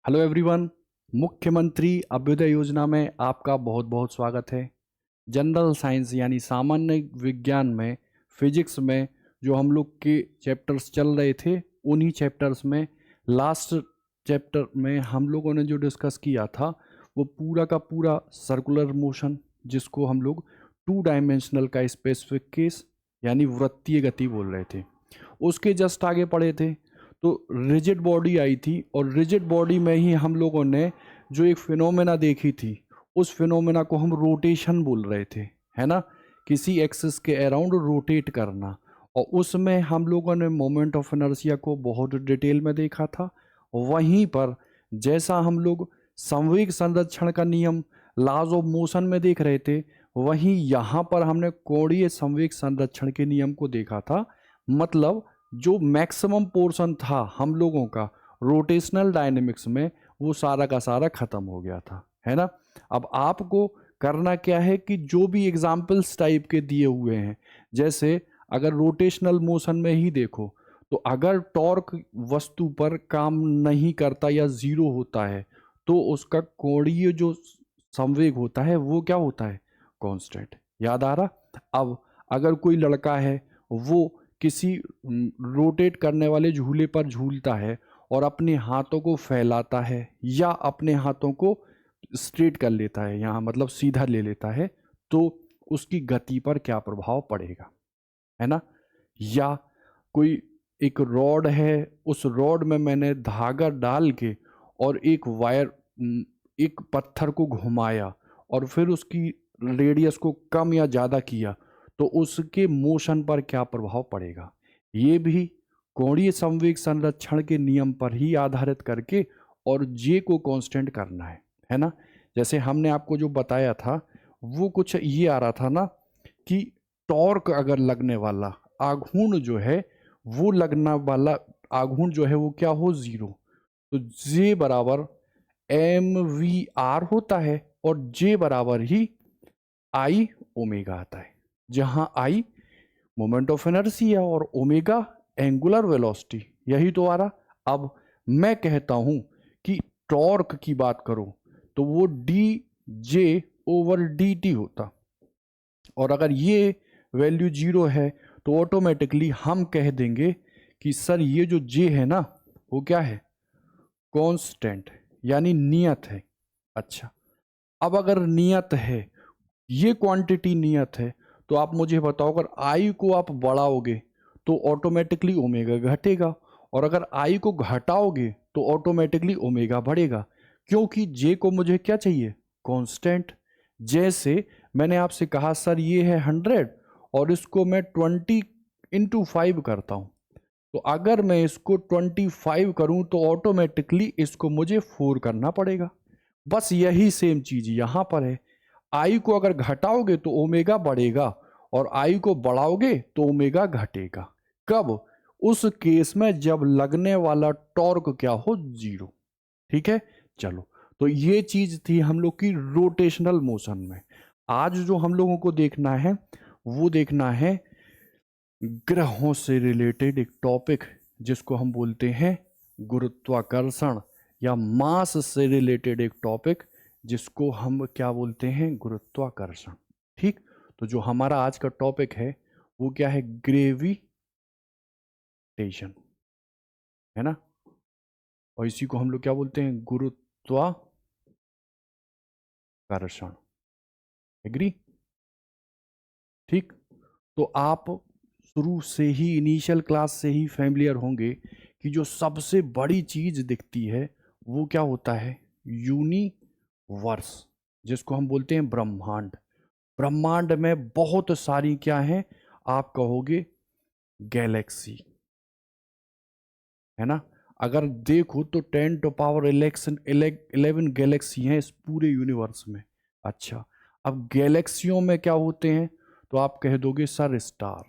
Hello everyone. मुख्यमंत्री अभ्युदय योजना में आपका बहुत बहुत स्वागत है। जनरल साइंस यानी सामान्य विज्ञान में फिजिक्स में जो हम लोग के चैप्टर्स चल रहे थे, उन्हीं चैप्टर्स में लास्ट चैप्टर में हम लोगों ने जो डिस्कस किया था वो पूरा का पूरा सर्कुलर मोशन, जिसको हम लोग टू डायमेंशनल का स्पेसिफिक केस यानी वृत्तीय गति बोल रहे थे, उसके जस्ट आगे पढ़े थे। तो रिजिड बॉडी आई थी और रिजिड बॉडी में ही हम लोगों ने जो एक फिनोमेना देखी थी, उस फिनोमेना को हम रोटेशन बोल रहे थे, है ना। किसी एक्सिस के अराउंड रोटेट करना, और उसमें हम लोगों ने मोमेंट ऑफ इनर्शिया को बहुत डिटेल में देखा था। वहीं पर जैसा हम लोग संवेग संरक्षण का नियम लॉज ऑफ मोशन में देख रहे थे, वहीं यहाँ पर हमने कोणीय संवेग संरक्षण के नियम को देखा था। मतलब जो मैक्सिमम पोर्शन था हम लोगों का रोटेशनल डायनेमिक्स में, वो सारा का सारा खत्म हो गया था, है ना। अब आपको करना क्या है कि जो भी एग्जाम्पल्स टाइप के दिए हुए हैं, जैसे अगर रोटेशनल मोशन में ही देखो, तो अगर टॉर्क वस्तु पर काम नहीं करता या जीरो होता है, तो उसका कोणीय जो संवेग होता है वो क्या होता है, कांस्टेंट। याद आ रहा। अब अगर कोई लड़का है, वो किसी रोटेट करने वाले झूले पर झूलता है और अपने हाथों को फैलाता है या अपने हाथों को स्ट्रेट कर लेता है, यहाँ मतलब सीधा ले लेता है, तो उसकी गति पर क्या प्रभाव पड़ेगा, है ना। या कोई एक रॉड है, उस रॉड में मैंने धागा डाल के और एक वायर, एक पत्थर को घुमाया और फिर उसकी रेडियस को कम या ज़्यादा किया, तो उसके मोशन पर क्या प्रभाव पड़ेगा। ये भी कोणीय संवेग संरक्षण के नियम पर ही आधारित करके और जे को कांस्टेंट करना है ना। जैसे हमने आपको जो बताया था वो कुछ ये आ रहा था ना कि टॉर्क अगर लगने वाला आघूर्ण जो है, वो लगना वाला आघूर्ण जो है वो क्या हो, जीरो, तो जे बराबर एम वी आर होता है और जे बराबर ही आई ओमेगा आता है, जहां आई मोमेंट ऑफ इनर्शिया और ओमेगा एंगुलर वेलोसिटी। यही तो आ रहा। अब मैं कहता हूं कि टॉर्क की बात करो तो वो D J over D T होता, और अगर ये वैल्यू जीरो है तो ऑटोमेटिकली हम कह देंगे कि सर ये जो जे है ना, वो क्या है, कांस्टेंट यानी नियत है। अच्छा, अब अगर नियत है, ये क्वांटिटी नियत है, तो आप मुझे बताओ अगर आई को आप बढ़ाओगे तो ऑटोमेटिकली ओमेगा घटेगा, और अगर आई को घटाओगे तो ऑटोमेटिकली ओमेगा बढ़ेगा, क्योंकि जे को मुझे क्या चाहिए, कांस्टेंट। जैसे मैंने आपसे कहा सर ये है 100 और इसको मैं 20 × 5 करता हूं, तो अगर मैं इसको 25 करूं तो ऑटोमेटिकली इसको मुझे 4 करना पड़ेगा। बस यही सेम चीज यहां पर है। आई को अगर घटाओगे तो ओमेगा बढ़ेगा और आई को बढ़ाओगे तो ओमेगा घटेगा। कब, उस केस में जब लगने वाला टॉर्क क्या हो, जीरो। ठीक है, चलो। तो ये चीज थी हम लोग की रोटेशनल मोशन में। आज जो हम लोगों को देखना है वो देखना है ग्रहों से रिलेटेड एक टॉपिक, जिसको हम बोलते हैं गुरुत्वाकर्षण, या मास से रिलेटेड एक टॉपिक जिसको हम क्या बोलते हैं, गुरुत्वाकर्षण। ठीक, तो जो हमारा आज का टॉपिक है वो क्या है, ग्रेविटेशन, है ना। और इसी को हम लोग क्या बोलते हैं, गुरुत्वाकर्षण। एग्री। ठीक, तो आप शुरू से ही इनिशियल क्लास से ही फैमिलियर होंगे कि जो सबसे बड़ी चीज दिखती है वो क्या होता है, यूनिवर्स, जिसको हम बोलते हैं ब्रह्मांड। ब्रह्मांड में बहुत सारी क्या है, आप कहोगे गैलेक्सी, है ना। अगर देखो तो 10⁻11 गैलेक्सी हैं इस पूरे यूनिवर्स में। अच्छा, अब गैलेक्सियों में क्या होते हैं, तो आप कह दोगे सर स्टार।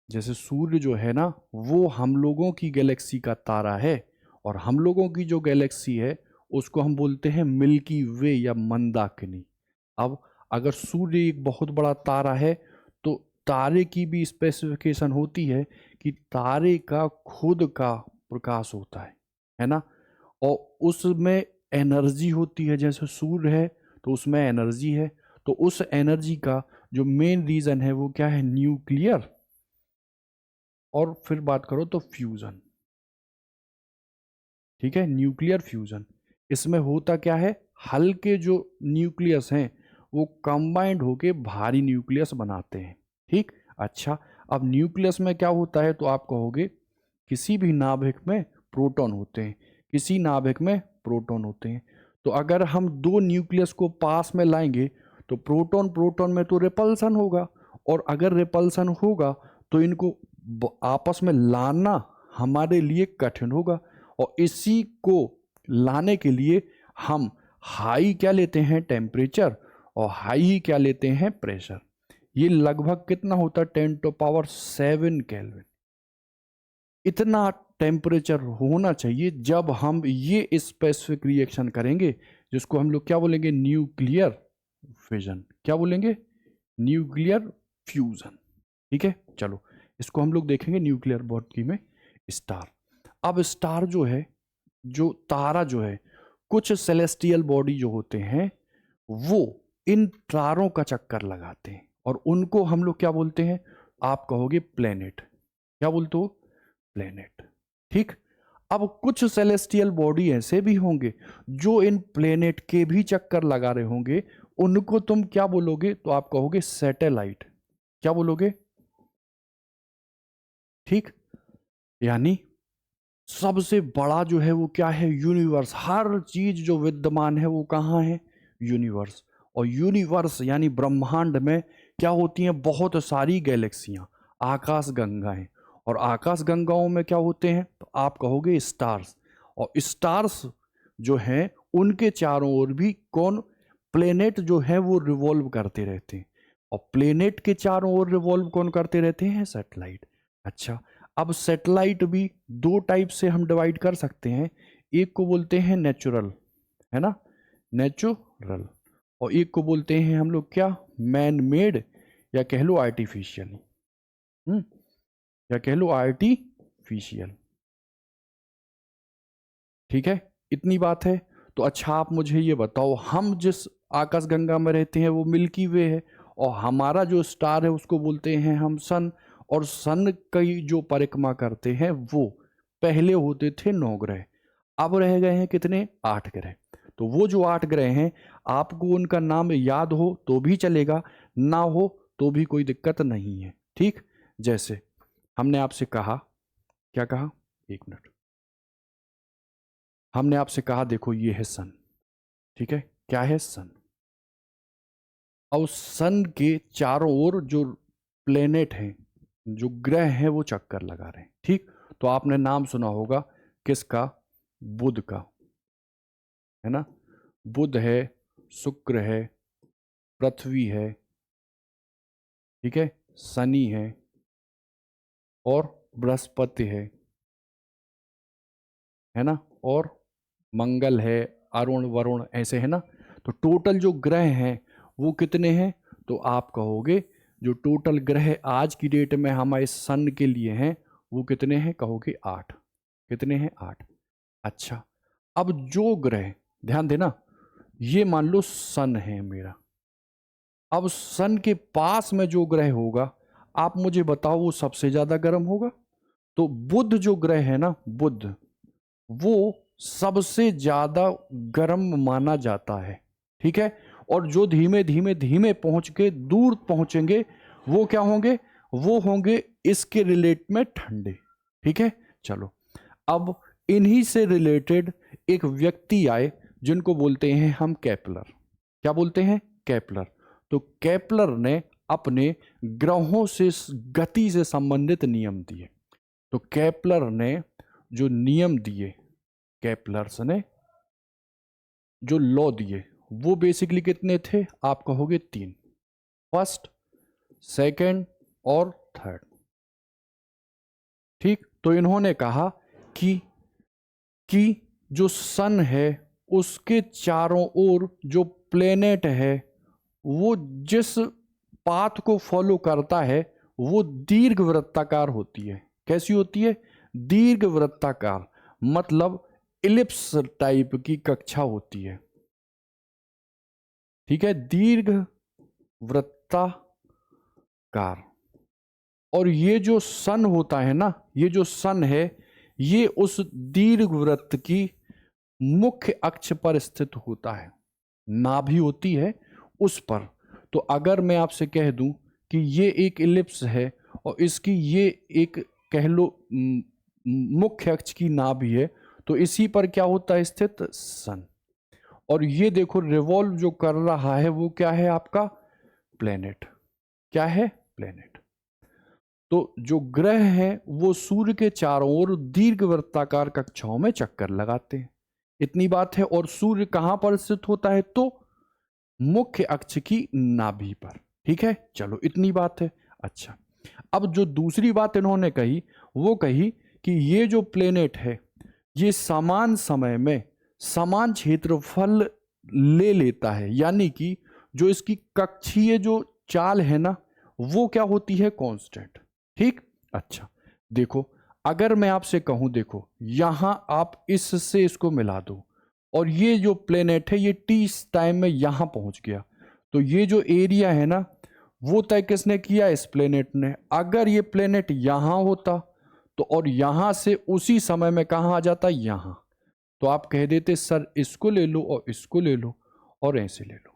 जैसे सूर्य जो है ना, वो हम लोगों की गैलेक्सी का तारा है, और हम लोगों की जो गैलेक्सी है उसको हम बोलते हैं मिल्की वे या मंदाकिनी। अब अगर सूर्य एक बहुत बड़ा तारा है, तो तारे की भी स्पेसिफिकेशन होती है कि तारे का खुद का प्रकाश होता है ना। और उसमें एनर्जी होती है, जैसे सूर्य है तो उसमें एनर्जी है, तो उस एनर्जी का जो मेन रीजन है वो क्या है, न्यूक्लियर। और फिर बात करो तो फ्यूजन, ठीक है, न्यूक्लियर फ्यूजन। इसमें होता क्या है, हल्के जो न्यूक्लियस हैं वो कंबाइंड होके भारी न्यूक्लियस बनाते हैं, ठीक। अच्छा, अब न्यूक्लियस में क्या होता है, तो आप कहोगे किसी भी नाभिक में प्रोटॉन होते हैं, किसी नाभिक में प्रोटॉन होते हैं। तो अगर हम दो न्यूक्लियस को पास में लाएंगे तो प्रोटॉन प्रोटॉन में तो रिपल्सन होगा, और अगर रिपल्सन होगा तो इनको आपस में लाना हमारे लिए कठिन होगा, और इसी को लाने के लिए हम हाई क्या लेते हैं, टेम्परेचर, और हाई क्या लेते हैं, प्रेशर। ये लगभग कितना होता है, 10⁻7 केल्विन। इतना टेम्परेचर होना चाहिए जब हम ये स्पेसिफिक रिएक्शन करेंगे, जिसको हम लोग क्या बोलेंगे, न्यूक्लियर फिजन। क्या बोलेंगे, न्यूक्लियर फ्यूजन, ठीक है। चलो इसको हम लोग देखेंगे न्यूक्लियर बॉडी में स्टार। अब स्टार जो है, जो तारा जो है, कुछ सेलेस्टियल बॉडी जो होते हैं वो इन तारों का चक्कर लगाते हैं, और उनको हम लोग क्या बोलते हैं, आप कहोगे प्लेनेट। क्या बोलते हो, प्लेनेट, ठीक। अब कुछ सेलेस्टियल बॉडी ऐसे भी होंगे जो इन प्लेनेट के भी चक्कर लगा रहे होंगे, उनको तुम क्या बोलोगे, तो आप कहोगे सैटेलाइट। क्या बोलोगे, ठीक। यानी सबसे बड़ा जो है वो क्या है, यूनिवर्स। हर चीज जो विद्यमान है वो कहाँ है, यूनिवर्स। और यूनिवर्स यानी ब्रह्मांड में क्या होती हैं, बहुत सारी गैलेक्सियां, आकाश गंगाएं। और आकाश गंगाओं में क्या होते हैं, तो आप कहोगे स्टार्स। और स्टार्स जो हैं उनके चारों ओर भी कौन, प्लेनेट जो है वो रिवॉल्व करते रहते हैं, और प्लेनेट के चारों ओर रिवॉल्व कौन करते रहते हैं, सैटेलाइट। अच्छा, अब सैटेलाइट भी दो टाइप से हम डिवाइड कर सकते हैं। एक को बोलते हैं नेचुरल, है ना, नेचुरल। और एक को बोलते हैं हम लोग क्या, मैन मेड, या कह लो आर्टिफिशियल। या कह लो आर्टिफिशियल, ठीक है। इतनी बात है। तो अच्छा आप मुझे ये बताओ, हम जिस आकाशगंगा में रहते हैं वो मिल्की वे है, और हमारा जो स्टार है उसको बोलते हैं हम सन। और सन की जो परिक्रमा करते हैं वो पहले होते थे 9 ग्रह, अब रह गए हैं कितने, 8 ग्रह। तो वो जो 8 ग्रह हैं, आपको उनका नाम याद हो तो भी चलेगा, ना हो तो भी कोई दिक्कत नहीं है, ठीक। जैसे हमने आपसे कहा, क्या कहा, एक मिनट, हमने आपसे कहा देखो ये है सन, ठीक है, क्या है, सन। और सन के चारों ओर जो प्लेनेट हैं, जो ग्रह हैं वो चक्कर लगा रहे हैं, ठीक। तो आपने नाम सुना होगा किसका, बुध का, है ना। बुध है, शुक्र है, पृथ्वी है, ठीक है, शनि है, और बृहस्पति है ना, और मंगल है, अरुण वरुण, ऐसे है ना। तो टोटल जो ग्रह हैं वो कितने हैं, तो आप कहोगे जो टोटल ग्रह आज की डेट में हमारे सन के लिए हैं वो कितने हैं, कहोगे 8। कितने हैं, 8। अच्छा, अब जो ग्रह, ध्यान देना, ये मान लो सन है मेरा। अब सन के पास में जो ग्रह होगा, आप मुझे बताओ वो सबसे ज्यादा गर्म होगा। तो बुध जो ग्रह है ना, बुध, वो सबसे ज्यादा गर्म माना जाता है, ठीक है। और जो धीमे धीमे धीमे पहुंच के दूर पहुंचेंगे वो क्या होंगे, वो होंगे इसके रिलेट में ठंडे, ठीक है। चलो, अब इन्हीं से रिलेटेड एक व्यक्ति आए जिनको बोलते हैं हम केपलर। क्या बोलते हैं, केपलर। तो केपलर ने अपने ग्रहों से गति से संबंधित नियम दिए। तो केपलर ने जो नियम दिए, केपलर्स ने जो लॉ दिए वो बेसिकली कितने थे, आप कहोगे 3, फर्स्ट, सेकंड और थर्ड, ठीक। तो इन्होंने कहा कि जो सन है उसके चारों ओर जो प्लेनेट है वो जिस पाथ को फॉलो करता है वो दीर्घ वृत्ताकार होती है। कैसी होती है, दीर्घ वृत्ताकार। मतलब इलिप्स टाइप की कक्षा होती है, ठीक है, दीर्घ वृत्ताकार। और ये जो सन होता है ना, ये जो सन है, ये उस दीर्घ वृत्त की मुख्य अक्ष पर स्थित होता है, नाभि होती है उस पर। तो अगर मैं आपसे कह दूं कि ये एक इलिप्स है और इसकी ये एक कह लो मुख्य अक्ष की नाभि है, तो इसी पर क्या होता है स्थित, सन। और ये देखो रिवॉल्व जो कर रहा है वो क्या है आपका, प्लेनेट। क्या है, प्लेनेट। तो जो ग्रह हैं वो सूर्य के चारों ओर दीर्घवृत्ताकार कक्षाओं में चक्कर लगाते हैं, इतनी बात है। और सूर्य कहां पर स्थित होता है, तो मुख्य अक्ष की नाभि पर, ठीक है। चलो इतनी बात है। अच्छा, अब जो दूसरी बात इन्होंने कही वो कही कि ये जो प्लेनेट है ये समान समय में समान क्षेत्रफल ले लेता है, यानी कि जो इसकी कक्षीय जो चाल है ना वो क्या होती है, कांस्टेंट, ठीक। अच्छा देखो, अगर मैं आपसे कहूं, देखो यहां आप इससे इसको मिला दो और ये जो प्लेनेट है ये टी टाइम में यहां पहुंच गया, तो ये जो एरिया है ना वो तय किसने किया, इस प्लेनेट ने। अगर ये प्लेनेट यहां होता तो और यहां से उसी समय में कहां आ जाता, यहां, तो आप कह देते सर इसको ले लो और इसको ले लो और ऐसे ले लो।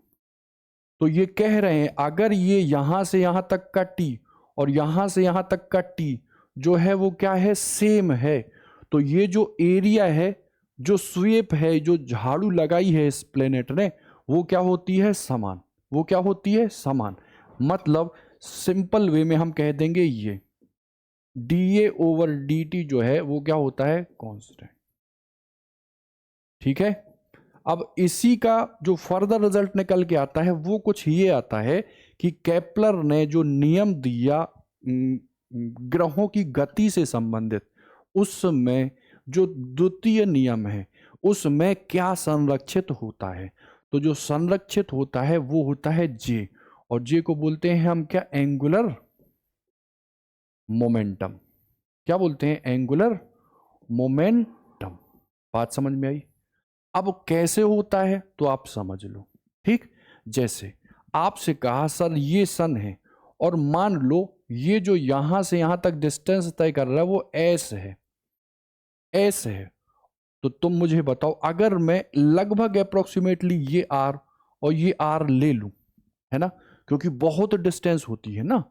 तो ये कह रहे हैं अगर ये यहां से यहां तक का टी और यहां से यहां तक का टी जो है वो क्या है, सेम है, तो ये जो एरिया है, जो स्वीप है, जो झाड़ू लगाई है इस प्लेनेट ने, वो क्या होती है, समान। वो क्या होती है, समान। मतलब सिंपल वे में हम कह देंगे ये dA ओवर dt जो है वो क्या होता है, कांस्टेंट, ठीक है। अब इसी का जो फर्दर रिजल्ट निकल के आता है वो कुछ ये आता है कि केपलर ने जो नियम दिया ग्रहों की गति से संबंधित, उसमें जो द्वितीय नियम है उसमें क्या संरक्षित होता है, तो जो संरक्षित होता है वो होता है जे, और जे को बोलते हैं हम क्या, एंगुलर मोमेंटम। क्या बोलते हैं, एंगुलर मोमेंटम। बात समझ में आई। अब कैसे होता है तो आप समझ लो, ठीक। जैसे आपसे कहा सर ये सन है और मान लो ये जो यहां से यहां तक डिस्टेंस तय कर रहा है वो एस है, एस है, तो तुम मुझे बताओ अगर मैं लगभग अप्रोक्सीमेटली ये आर और ये आर ले लूं, है ना, क्योंकि बहुत डिस्टेंस होती है ना,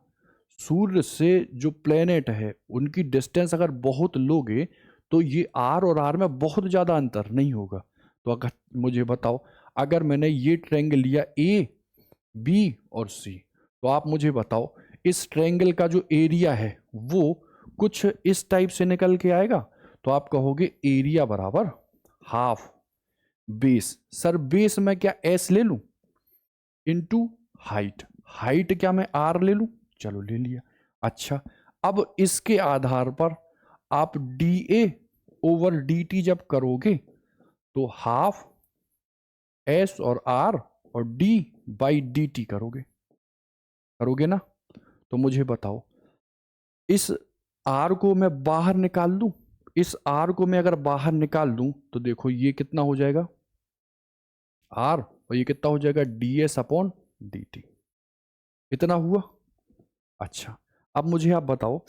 सूर्य से जो प्लेनेट है उनकी डिस्टेंस अगर बहुत लोगे तो ये आर और आर में बहुत ज्यादा अंतर नहीं होगा। तो अगर मुझे बताओ अगर मैंने ये ट्रायंगल लिया ए बी और सी, तो आप मुझे बताओ इस ट्रायंगल का जो एरिया है वो कुछ इस टाइप से निकल के आएगा, तो आप कहोगे एरिया बराबर हाफ बेस। सर बेस में क्या एस ले लूं इनटू हाइट, हाइट क्या मैं आर ले लूं, चलो ले लिया। अच्छा, अब इसके आधार पर आप D A over D T जब करोगे तो हाफ एस और आर और डी बाई डी टी करोगे, करोगे ना। तो मुझे बताओ इस आर को मैं बाहर निकाल लूं, इस आर को मैं अगर बाहर निकाल दूं तो देखो ये कितना हो जाएगा आर, और ये कितना हो जाएगा D S upon D T, इतना हुआ। अच्छा, अब मुझे आप बताओ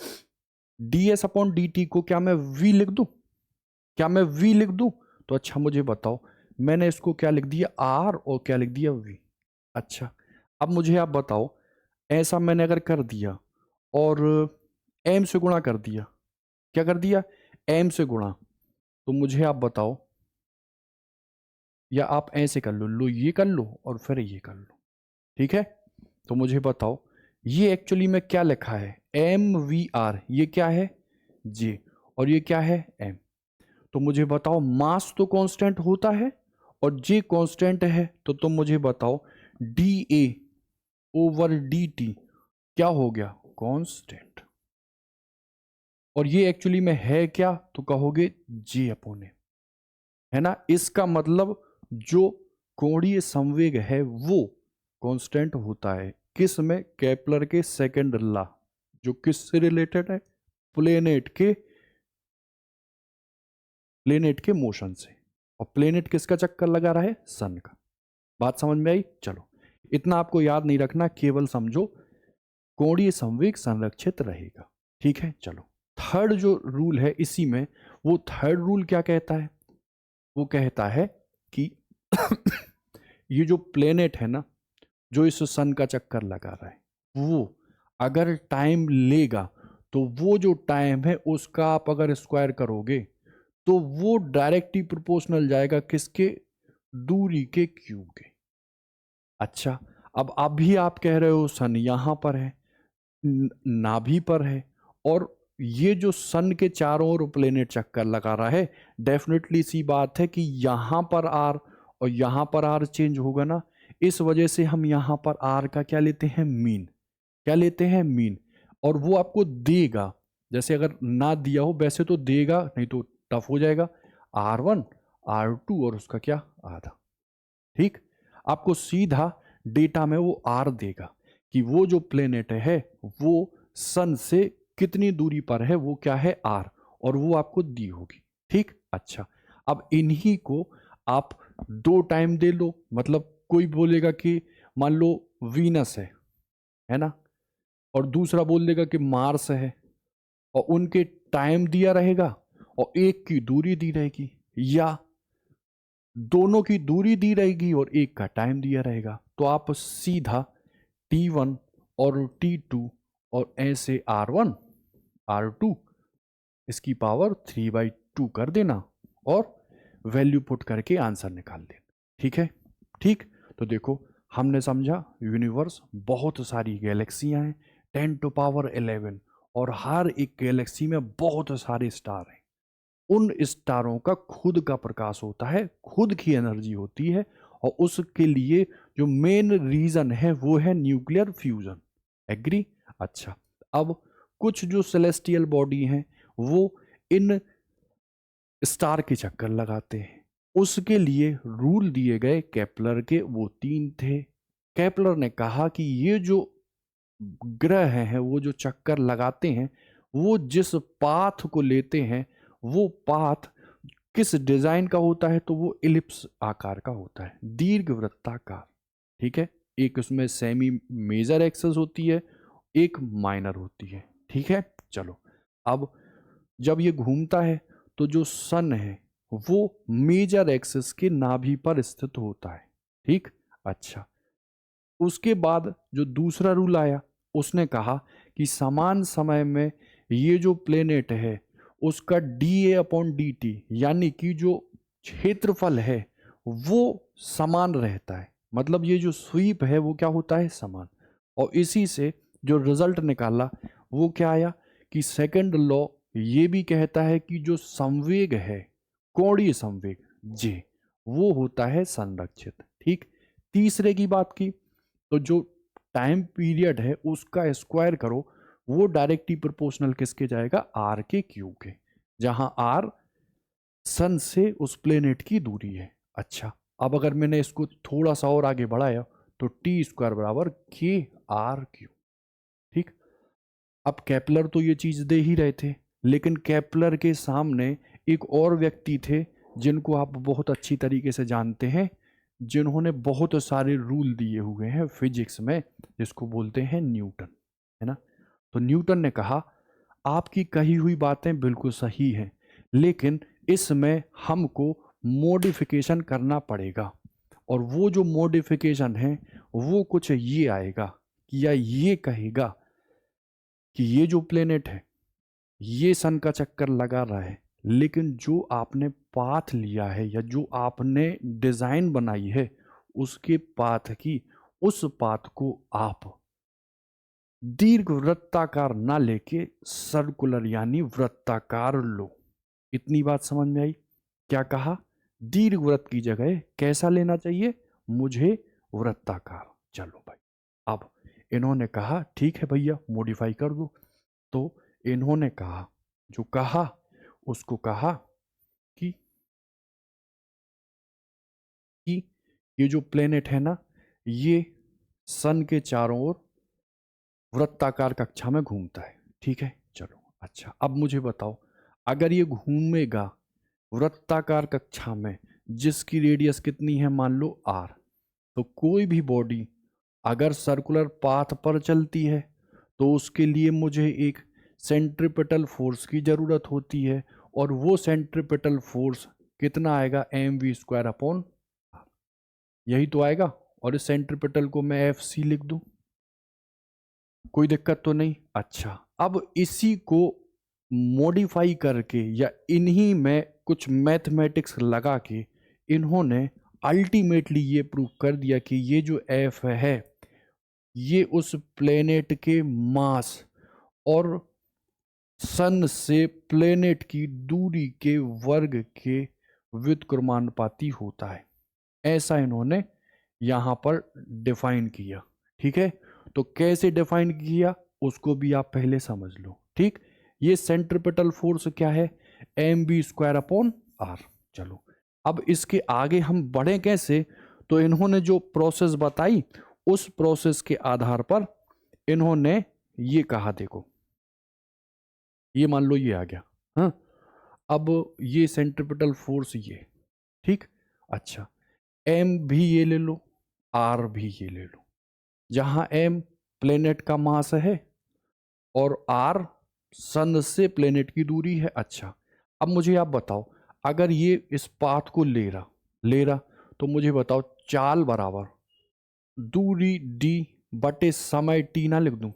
D S upon D T को क्या मैं वी लिख दूं, क्या मैं वी लिख दूं, तो अच्छा मुझे बताओ मैंने इसको क्या लिख दिया आर और क्या लिख दिया वी। अच्छा, अब मुझे आप बताओ ऐसा मैंने अगर कर दिया और एम से गुणा कर दिया, क्या कर दिया, एम से गुणा, तो मुझे आप बताओ, या आप ऐसे कर लो ये कर लो और फिर ये कर लो, ठीक है। तो मुझे बताओ ये एक्चुअली में क्या लिखा है, एम वी आर, ये क्या है जे, और ये क्या है एम। तो मुझे बताओ मास तो कांस्टेंट होता है और जे कांस्टेंट है, तो तुम मुझे बताओ D A over D T क्या हो गया, कांस्टेंट। और ये एक्चुअली में है क्या, तो कहोगे जे अपॉन ए, है ना। इसका मतलब जो कोणीय संवेग है वो कांस्टेंट होता है, किस में, केपलर के सेकंड लॉ, जो किससे रिलेटेड है, प्लेनेट के मोशन से, और प्लेनेट किसका चक्कर लगा रहा है? सन का। बात समझ में आई? चलो, इतना आपको याद नहीं रखना, केवल समझो कोणीय संवेग संरक्षित रहेगा। ठीक है, चलो थर्ड जो रूल है इसी में, वो थर्ड रूल क्या कहता है? वो कहता है कि ये जो प्लेनेट है ना, जो इस सन का चक्कर लगा रहा है, वो अगर टाइम लेगा तो वो जो टाइम है उसका आप अगर स्क्वायर करोगे तो वो डायरेक्टली प्रोपोर्शनल जाएगा किसके? दूरी के क्यूब के। अच्छा, अब अभी आप कह रहे हो सन यहां पर है, नाभि पर है, और ये जो सन के चारों ओर प्लेनेट चक्कर लगा रहा है, डेफिनेटली सी बात है कि यहां पर आर और यहां पर आर चेंज होगा ना। इस वजह से हम यहां पर आर का क्या लेते हैं? मीन। क्या लेते हैं? मीन। और वो आपको देगा, जैसे अगर ना दिया हो वैसे तो देगा, नहीं तो टफ हो जाएगा। R1 R2 और उसका क्या? आधा। ठीक, आपको सीधा डेटा में वो आर देगा कि वो जो प्लेनेट है वो सन से कितनी दूरी पर है, वो क्या है? आर, और वो आपको दी होगी। ठीक, अच्छा, अब इन्हीं को आप दो टाइम दे लो, मतलब कोई बोलेगा कि मान लो वीनस है ना, और दूसरा बोल देगा कि मार्स है, और उनके टाइम दिया रहेगा और एक की दूरी दी रहेगी, या दोनों की दूरी दी रहेगी और एक का टाइम दिया रहेगा। तो आप सीधा T1 और T2 और ऐसे R1 R2 इसकी पावर 3/2 कर देना और वैल्यू पुट करके आंसर निकाल देना। ठीक है, ठीक। तो देखो, हमने समझा यूनिवर्स बहुत सारी गैलेक्सियां हैं, 10⁻11, और हर एक गैलेक्सी में बहुत सारे स्टार हैं। उन स्टारों का खुद का प्रकाश होता है, खुद की एनर्जी होती है, और उसके लिए जो मेन रीजन है वो है न्यूक्लियर फ्यूजन। एग्री? अच्छा, अब कुछ जो सेलेस्टियल बॉडी हैं वो इन स्टार के चक्कर लगाते हैं, उसके लिए रूल दिए गए केपलर के, वो 3 थे। केपलर ने कहा कि ये जो ग्रह हैं वो जो चक्कर लगाते हैं, वो जिस पाथ को लेते हैं वो पाथ किस डिजाइन का होता है? तो वो इलिप्स आकार का होता है, दीर्घ वृत्ताकार। ठीक है, एक उसमें सेमी मेजर एक्सेस होती है, एक माइनर होती है। ठीक है, चलो, अब जब ये घूमता है तो जो सन है वो मेजर एक्सिस के नाभि पर स्थित होता है। ठीक, अच्छा, उसके बाद जो दूसरा रूल आया, उसने कहा कि समान समय में ये जो प्लेनेट है उसका dA/dt यानी कि जो क्षेत्रफल है वो समान रहता है, मतलब ये जो स्वीप है वो क्या होता है? समान। और इसी से जो रिजल्ट निकाला वो क्या आया कि सेकंड लॉ ये भी कहता है कि जो संवेग है, कोणीय संवेग जे, वो होता है संरक्षित। ठीक, तीसरे की बात की तो जो टाइम पीरियड है उसका स्क्वायर करो, वो डायरेक्टली प्रोपोर्शनल किसके जाएगा? आर के क्यूब के, जहां आर सन से उस प्लेनेट की दूरी है। अच्छा, अब अगर मैंने इसको थोड़ा सा और आगे बढ़ाया तो T² बराबर KR क्यूब। ठीक, अब केपलर तो ये चीज दे ही रहे थे, लेकिन केपलर के सामने एक और व्यक्ति थे जिनको आप बहुत अच्छी तरीके से जानते हैं, जिन्होंने बहुत सारे रूल दिए हुए हैं फिजिक्स में, जिसको बोलते हैं न्यूटन, है ना। तो न्यूटन ने कहा आपकी कही हुई बातें बिल्कुल सही हैं, लेकिन इसमें हमको मॉडिफिकेशन करना पड़ेगा, और वो जो मॉडिफिकेशन है वो कुछ ये आएगा कि, या ये कहेगा कि ये जो प्लेनेट है ये सन का चक्कर लगा रहा है, लेकिन जो आपने पाथ लिया है या जो आपने डिजाइन बनाई है उसके पाथ की, उस पाथ को आप दीर्घ वृत्ताकार ना लेके सर्कुलर यानी वृत्ताकार लो। इतनी बात समझ में आई? क्या कहा? दीर्घ वृत्त की जगह कैसा लेना चाहिए? मुझे वृत्ताकार। चलो भाई, अब इन्होंने कहा ठीक है भैया मॉडिफाई कर दो। तो इन्होंने कहा, जो कहा उसको कहा कि कि ये जो प्लेनेट है ना, ये सन के चारों ओर वृत्ताकार कक्षा में घूमता है। ठीक है, चलो, अच्छा, अब मुझे बताओ, अगर ये घूमेगा वृत्ताकार कक्षा में जिसकी रेडियस कितनी है, मान लो r। तो कोई भी बॉडी अगर सर्कुलर पाथ पर चलती है तो उसके लिए मुझे एक सेंट्रीपिटल फोर्स की ज़रूरत होती है, और वो सेंट्रीपिटल फोर्स कितना आएगा, mv² अपॉन r। यही तो आएगा। और इस सेंट्रीपिटल को मैं एफ सी लिख दूं, कोई दिक्कत तो नहीं। अच्छा, अब इसी को मॉडिफाई करके या इन्हीं में कुछ मैथमेटिक्स लगा के इन्होंने अल्टीमेटली ये प्रूव कर दिया कि ये जो एफ है ये उस प्लेनेट के मास और सन से प्लेनेट की दूरी के वर्ग के व्युत्क्रमानुपाती होता है। ऐसा इन्होंने यहां पर डिफाइन किया। ठीक है, तो कैसे डिफाइन किया उसको भी आप पहले समझ लो। ठीक, ये सेंट्रीपिटल फोर्स क्या है, mv² अपॉन r। चलो, अब इसके आगे हम बढ़े कैसे, तो इन्होंने जो प्रोसेस बताई उस प्रोसेस के आधार पर इन्होंने ये कहा, देखो ये मान लो ये आ गया। हाँ, अब ये सेंट्रीपिटल फोर्स ये, ठीक। अच्छा, m भी ये ले लो, r भी ये ले लो, जहां m प्लेनेट का मास है और r सन से प्लेनेट की दूरी है। अच्छा, अब मुझे आप बताओ, अगर ये इस पाथ को ले रहा तो मुझे बताओ चाल बराबर दूरी d बटे समय t ना लिख दूं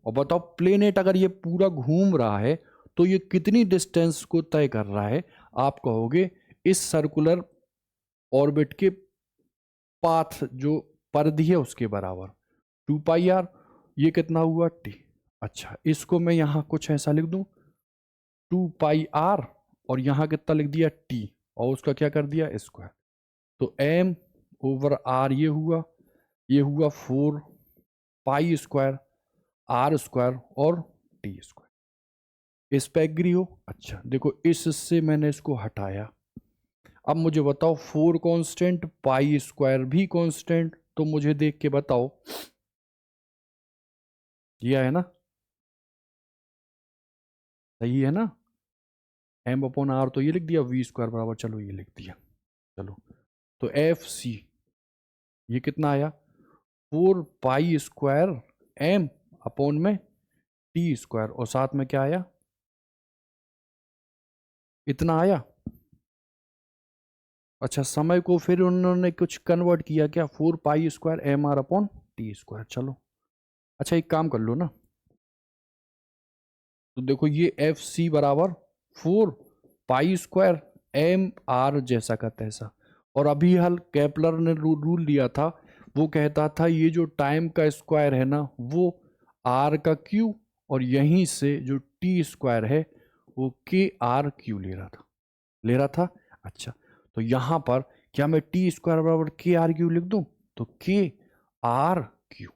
और बताओ प्लेनेट अगर ये पूरा घूम रहा है तो ये कितनी डिस्टेंस को तय कर रहा है। आप कहोगे इस सर्कुलर ऑर्बिट के पाथ जो परिधि है उसके बराबर 2πr। ये कितना हुआ t। अच्छा, इसको मैं यहां कुछ ऐसा लिख दूं 2πr और यहां कितना लिख दिया t और उसका क्या कर दिया स्क्वायर। तो m/r ये हुआ 4π² r² और t²। इस पे एग्री हो। अच्छा देखो, इससे मैंने इसको हटाया। अब मुझे बताओ 4 कांस्टेंट π² भी कांस्टेंट, तो मुझे देख के बताओ ये है ना, सही है ना। m/r तो ये लिख दिया, v² बराबर चलो ये लिख दिया। चलो, तो एफ सी ये कितना आया 4π² m अपॉन में t² और साथ में क्या आया, इतना आया। अच्छा, समय को फिर उन्होंने कुछ कन्वर्ट किया क्या, 4π² mr अपॉन t²। चलो, अच्छा एक काम कर लो ना, तो देखो ये एफ सी बराबर 4π² mr जैसा का तैसा। और अभी हल केपलर ने रूल दिया था, वो कहता था ये जो टाइम का स्क्वायर है ना वो r का क्यू, और यहीं से जो t² है वो k r/q ले रहा था। अच्छा, तो यहां पर क्या मैं t² बराबर k r/q लिख दूं, तो k r/q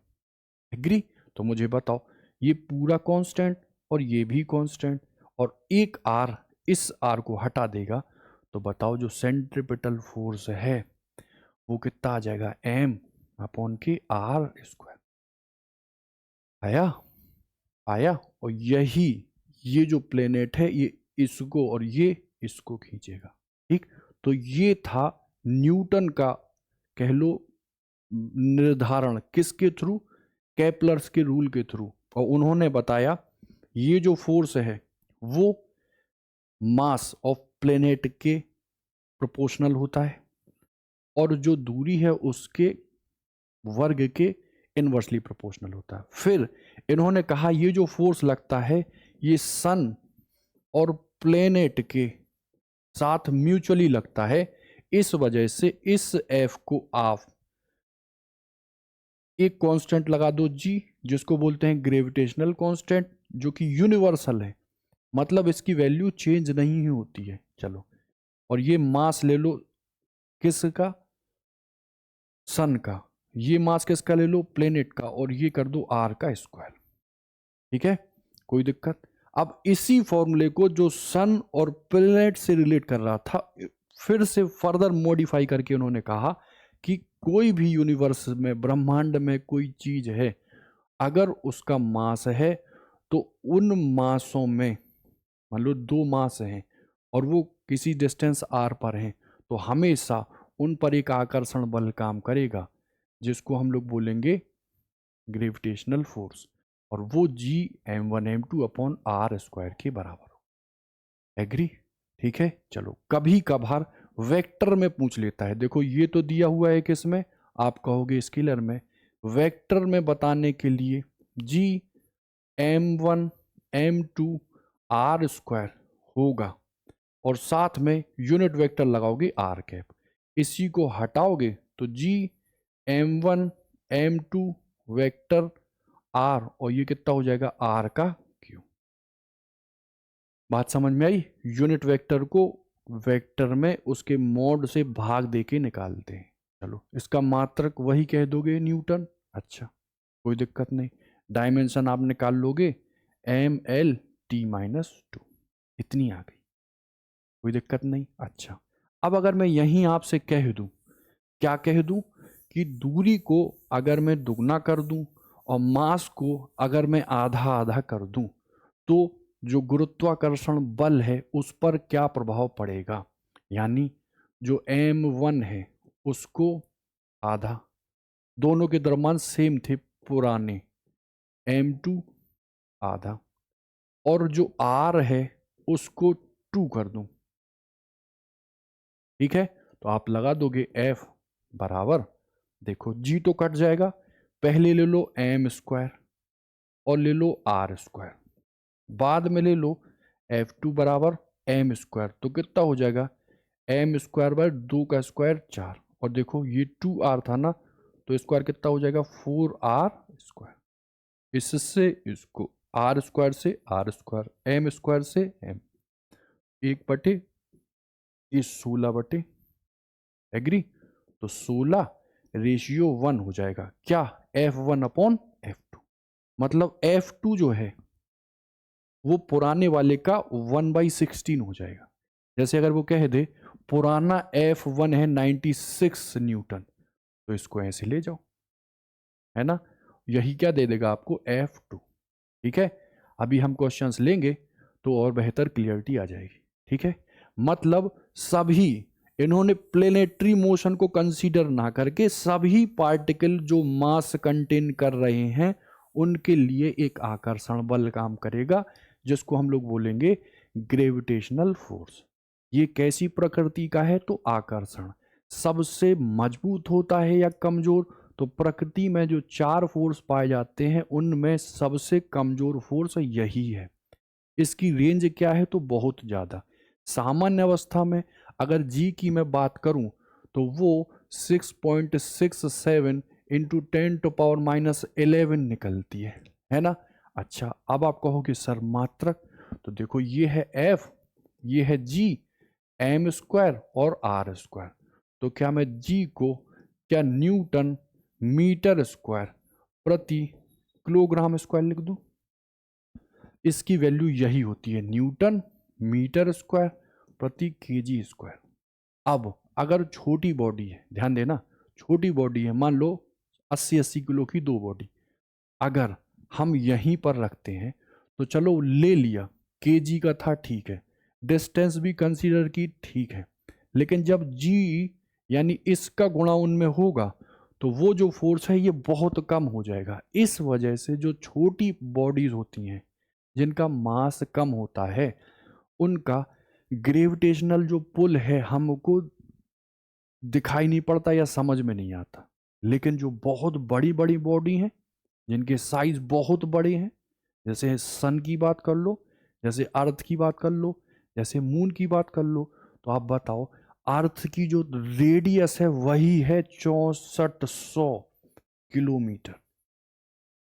एग्री। तो मुझे बताओ ये पूरा कांस्टेंट और ये भी कांस्टेंट, और एक r इस r को हटा देगा, तो बताओ जो सेंट्रीपिटल फोर्स है वो कितना आ जाएगा, m/k r²। आया। और यही ये जो प्लेनेट है ये इसको और ये इसको खींचेगा। ठीक, तो ये था न्यूटन का कह लो निर्धारण, किसके थ्रू, केपलर्स के रूल के थ्रू। और उन्होंने बताया ये जो फोर्स है वो मास ऑफ प्लेनेट के प्रोपोर्शनल होता है और जो दूरी है उसके वर्ग के इनवर्सली प्रोपोर्शनल होता है। फिर इन्होंने कहा ये जो फोर्स लगता है ये सन और प्लेनेट के साथ म्यूचुअली लगता है। इस वजह से इस एफ को आप एक कांस्टेंट लगा दो जी, जिसको बोलते हैं ग्रेविटेशनल कांस्टेंट, जो कि यूनिवर्सल है, मतलब इसकी वैल्यू चेंज नहीं ही होती है। चलो, और ये मास ले लो किसका, सन का। ये मास किसका ले लो, प्लेनेट का, और ये कर दो r का स्क्वायर। ठीक है, कोई दिक्कत। अब इसी फॉर्मूले को जो सन और प्लेनेट से रिलेट कर रहा था फिर से फर्दर मॉडिफाई करके उन्होंने कहा कि कोई भी यूनिवर्स में, ब्रह्मांड में कोई चीज है, अगर उसका मास है तो उन मासों में, मान लो 2 मास हैं और वो किसी डिस्टेंस r पर हैं तो हमेशा उन पर एक आकर्षण बल काम करेगा जिसको हम लोग बोलेंगे ग्रेविटेशनल फोर्स, और वो Gm1m2 अपॉन आर स्क्वायर के बराबर हो। एग्री? ठीक है। चलो, कभी कभार वेक्टर में पूछ लेता है। देखो ये तो दिया हुआ है किसमें, आप कहोगे स्केलर में। वेक्टर में बताने के लिए Gm1m2 आर स्क्वायर होगा और साथ में यूनिट वेक्टर लगाओगे आर कैप, इसी को हटाओगे तो Gm1m2 वेक्टर आर, और ये कितना हो जाएगा आर का क्यू। बात समझ में आई? यूनिट वेक्टर को वेक्टर में उसके मॉड से भाग देके निकालते हैं। चलो, इसका मात्रक वही कह दोगे न्यूटन। अच्छा, कोई दिक्कत नहीं। डायमेंशन आप निकाल लोगे ml/t-2, इतनी आ गई, कोई दिक्कत नहीं। अच्छा, अब अगर मैं यहीं आपसे कह दूं, क्या कह दूं कि दूरी को अगर मैं दुगना कर दूं और मास को अगर मैं आधा आधा कर दूं तो जो गुरुत्वाकर्षण बल है उस पर क्या प्रभाव पड़ेगा, यानी जो m1 है उसको आधा, दोनों के दरम्यान सेम थे पुराने, m2 आधा, और जो r है उसको 2 कर दूं। ठीक है, तो आप लगा दोगे F बराबर, देखो G तो कट जाएगा, पहले ले लो m स्क्वायर और ले लो r स्क्वायर, बाद में ले लो F2 बराबर m स्क्वायर, तो कितना हो जाएगा m स्क्वायर बाय 2 का स्क्वायर 4, और देखो ये 2r था ना, तो स्क्वायर कितना हो जाएगा 4r स्क्वायर, इससे इसको r स्क्वायर से r स्क्वायर, m स्क्वायर से m, 1/, ये 16/, एग्री? तो 16:1 हो जाएगा क्या, F1/F2, मतलब F2 जो है वो पुराने वाले का 1/16 हो जाएगा। जैसे अगर वो कह दे पुराना F1 है 96 न्यूटन, तो इसको ऐसे ले जाओ, है ना, यही क्या दे देगा आपको F2। ठीक है, अभी हम क्वेश्चंस लेंगे तो और बेहतर क्लियरिटी आ जाएगी। ठीक है, मतलब सभी इन्होंने प्लेनेटरी मोशन को कंसीडर ना करके सभी पार्टिकल जो मास कंटेन कर रहे हैं उनके लिए एक आकर्षण बल काम करेगा जिसको हम लोग बोलेंगे ग्रेविटेशनल फोर्स। ये कैसी प्रकृति का है, तो आकर्षण। सबसे मजबूत होता है या कमजोर, तो प्रकृति में जो 4 फोर्स पाए जाते हैं उनमें सबसे कमजोर फोर्स यही है। इसकी रेंज क्या है, तो बहुत ज़्यादा। सामान्य अवस्था में अगर जी की मैं बात करूं तो वो 6.67 इंटू 10⁻11 निकलती है ना। अच्छा, अब आप कहोगे सर मात्रक, तो देखो ये है F, ये है G, m स्क्वायर और r स्क्वायर, तो क्या मैं G को क्या न्यूटन मीटर स्क्वायर प्रति किलोग्राम स्क्वायर लिख दूं? इसकी वैल्यू यही होती है, न्यूटन मीटर स्क्वायर प्रति केजी स्क्वायर। अब अगर छोटी बॉडी है, ध्यान देना, छोटी बॉडी है, मान लो 80-80 किलो की 2 बॉडी, अगर हम यहीं पर रखते हैं तो चलो ले लिया, केजी का था, ठीक है, डिस्टेंस भी कंसीडर की, ठीक है, लेकिन जब जी यानी इसका गुणा उनमें होगा तो वो जो फोर्स है ये बहुत कम हो जाएगा। इस वजह से जो छोटी बॉडीज होती हैं जिनका मास कम होता है उनका ग्रेविटेशनल जो पुल है हमको दिखाई नहीं पड़ता या समझ में नहीं आता, लेकिन जो बहुत बड़ी बड़ी बॉडी हैं जिनके साइज बहुत बड़े हैं, जैसे सन की बात कर लो, जैसे अर्थ की बात कर लो, जैसे मून की बात कर लो, तो आप बताओ अर्थ की जो रेडियस है वही है 6400 किलोमीटर।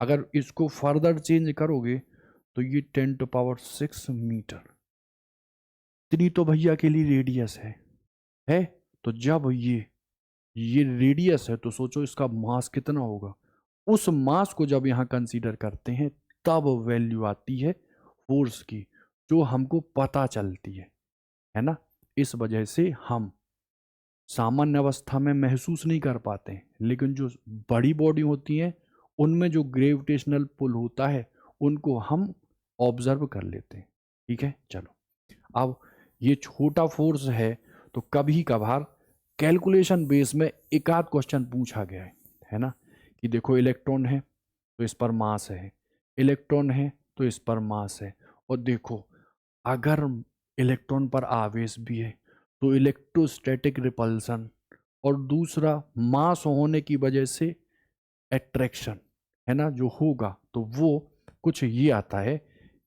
अगर इसको फर्दर चेंज करोगे तो ये 10⁻6 मीटर, इतनी तो भैया के लिए रेडियस है। तो जब ये रेडियस है तो सोचो इसका मास कितना होगा। उस मास को जब यहाँ कंसीडर करते हैं तब वैल्यू आती है फोर्स की जो हमको पता चलती है ना। इस वजह से हम सामान्य अवस्था में महसूस नहीं कर पाते हैं, लेकिन जो बड़ी बॉडी होती हैं उनमें जो ग्रेविटेशनल पुल होता है उनको हम ऑब्जर्व कर लेते हैं। ठीक है, चलो अब ये छोटा फोर्स है तो कभी कभार कैलकुलेशन बेस में एक आध क्वेश्चन पूछा गया है ना, कि देखो इलेक्ट्रॉन है तो इस पर मास है, इलेक्ट्रॉन है तो इस पर मास है, और देखो अगर इलेक्ट्रॉन पर आवेश भी है तो इलेक्ट्रोस्टैटिक रिपल्सन, और दूसरा मास होने की वजह से एट्रैक्शन, है ना, जो होगा तो वो कुछ ये आता है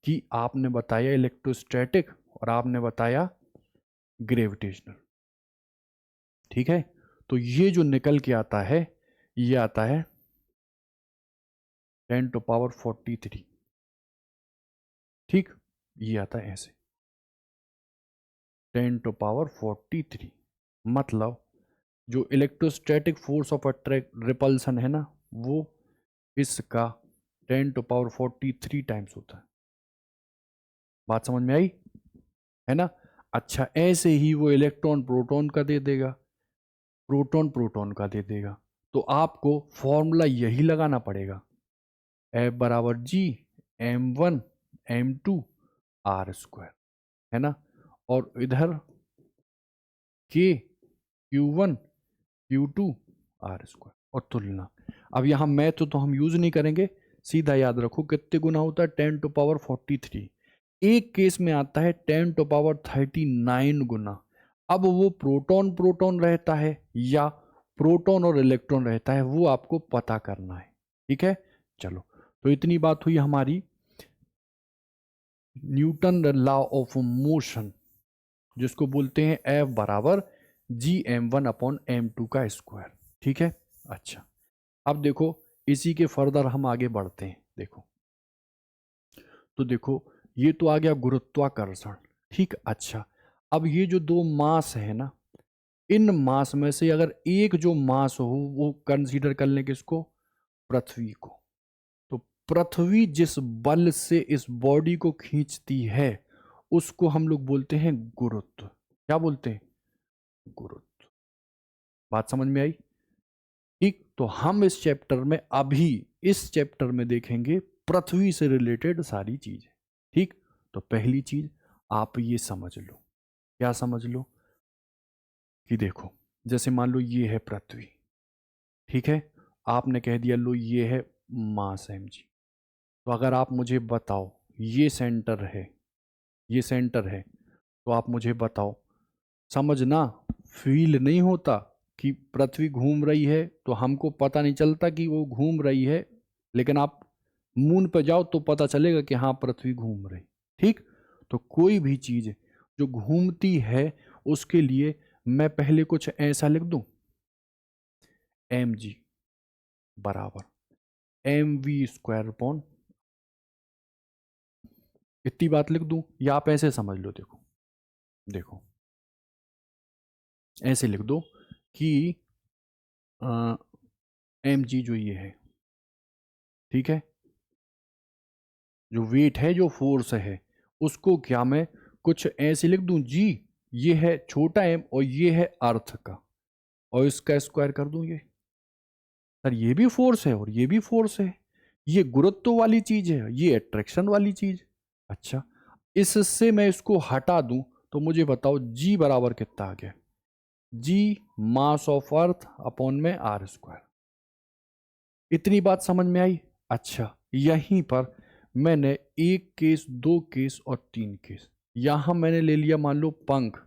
कि आपने बताया इलेक्ट्रोस्टैटिक और आपने बताया ग्रेविटेशनल। ठीक है, तो ये जो निकल के आता है ये आता है 10⁻43। ठीक, ये आता है ऐसे 10⁻43। मतलब जो electrostatic force of attract repulsion है ना, वो इसका 10⁻43 टाइम्स होता है। बात समझ में आई, है ना। अच्छा, ऐसे ही वो इलेक्ट्रॉन प्रोटॉन का दे देगा, प्रोटॉन प्रोटॉन का दे देगा, तो आपको फॉर्मूला यही लगाना पड़ेगा, F बराबर G m1 m2 are square, है ना, और इधर K Q1 Q2 are square, और तुलना। अब यहाँ मैथ तो हम यूज नहीं करेंगे, सीधा याद रखो कितने गुना होता है 10⁻43। एक केस में आता है 10⁻39 गुना। अब वो प्रोटॉन प्रोटॉन रहता है या प्रोटॉन और इलेक्ट्रॉन रहता है, वो आपको पता करना है। ठीक है, चलो, तो इतनी बात हुई हमारी न्यूटन लॉ ऑफ मोशन, जिसको बोलते हैं F बराबर Gm1/m2 का स्क्वायर। ठीक है, अच्छा, अब देखो इसी के फर्दर हम आगे बढ़ते हैं। देखो, तो देखो ये तो आ गया गुरुत्वाकर्षण। ठीक, अच्छा, अब ये जो दो मास है ना, इन मास में से अगर एक जो मास हो वो कंसीडर कर लें किसको, पृथ्वी को, तो पृथ्वी जिस बल से इस बॉडी को खींचती है उसको हम लोग बोलते हैं गुरुत्व। क्या बोलते हैं, गुरुत्व। बात समझ में आई। ठीक, तो हम इस चैप्टर में अभी इस चैप्टर में देखेंगे पृथ्वी से रिलेटेड सारी चीजें। ठीक, तो पहली चीज आप ये समझ लो, क्या समझ लो, कि देखो जैसे मान लो ये है पृथ्वी, ठीक है, आपने कह दिया लो ये है मास mg, तो अगर आप मुझे बताओ ये सेंटर है, ये सेंटर है, तो आप मुझे बताओ, समझना, फील नहीं होता कि पृथ्वी घूम रही है तो हमको पता नहीं चलता कि वो घूम रही है, लेकिन आप मून पर जाओ तो पता चलेगा कि हाँ पृथ्वी घूम रही। ठीक, तो कोई भी चीज जो घूमती है उसके लिए मैं पहले कुछ ऐसा लिख दूं, mg बराबर mv²/, इतनी बात लिख दूं, या आप ऐसे समझ लो, देखो देखो ऐसे लिख दो कि mg जो ये है, ठीक है, जो वेट है जो फोर्स है उसको क्या मैं कुछ ऐसे लिख दूं, जी ये है छोटा m और ये है अर्थ का, और इसका स्क्वायर कर दूं, ये सर ये भी फोर्स है और ये भी फोर्स है, ये गुरुत्व वाली चीज है, ये अट्रैक्शन वाली चीज। अच्छा, इससे मैं इसको हटा दूं तो मुझे बताओ जी बराबर कितना आ गया, जी मास ऑफ अर्थ अपॉन में r²। इतनी बात समझ में आई। अच्छा, यहीं पर मैंने एक केस, दो केस और तीन केस, यहां मैंने ले लिया मान लो पंख,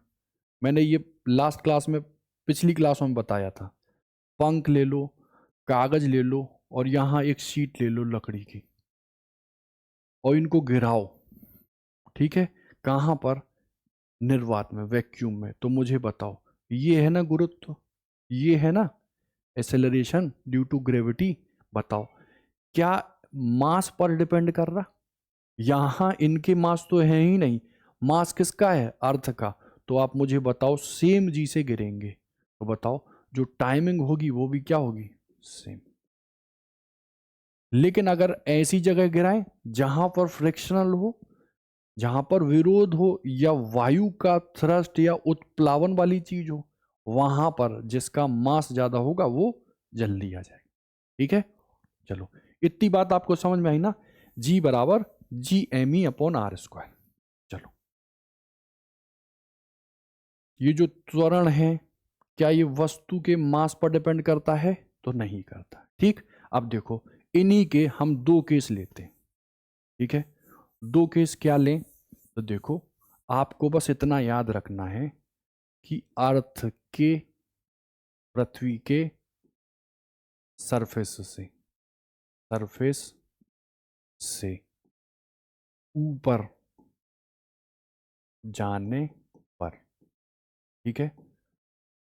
मैंने ये लास्ट क्लास में, पिछली क्लास में बताया था, पंख ले लो, कागज ले लो, और यहां एक शीट ले लो लकड़ी की, और इनको गिराओ। ठीक है, कहां पर, निर्वात में, वैक्यूम में, तो मुझे बताओ ये है ना गुरुत्व, ये है ना एक्सेलरेशन ड्यू टू ग्रेविटी, बताओ क्या मास पर डिपेंड कर रहा, यहां इनके मास तो है ही नहीं, मास किसका है, अर्थ का, तो आप मुझे बताओ सेम जी से गिरेंगे, तो बताओ जो टाइमिंग होगी वो भी क्या होगी, सेम। लेकिन अगर ऐसी जगह गिराएं जहां पर फ्रिक्शनल हो, जहां पर विरोध हो, या वायु का थ्रस्ट या उत्प्लावन वाली चीज हो, वहां पर जिसका मास ज्यादा होगा वो जल्दी आ जाएगा। ठीक है, चलो, इतनी बात आपको समझ में आई ना, जी बराबर Gme/r²। चलो, ये जो त्वरण है क्या ये वस्तु के मास पर डिपेंड करता है? तो नहीं करता। ठीक, अब देखो इन्हीं के हम दो केस लेते हैं। ठीक है, दो केस क्या लें? तो देखो आपको बस इतना याद रखना है कि अर्थ के पृथ्वी के सरफेस से ऊपर जाने पर, ठीक है,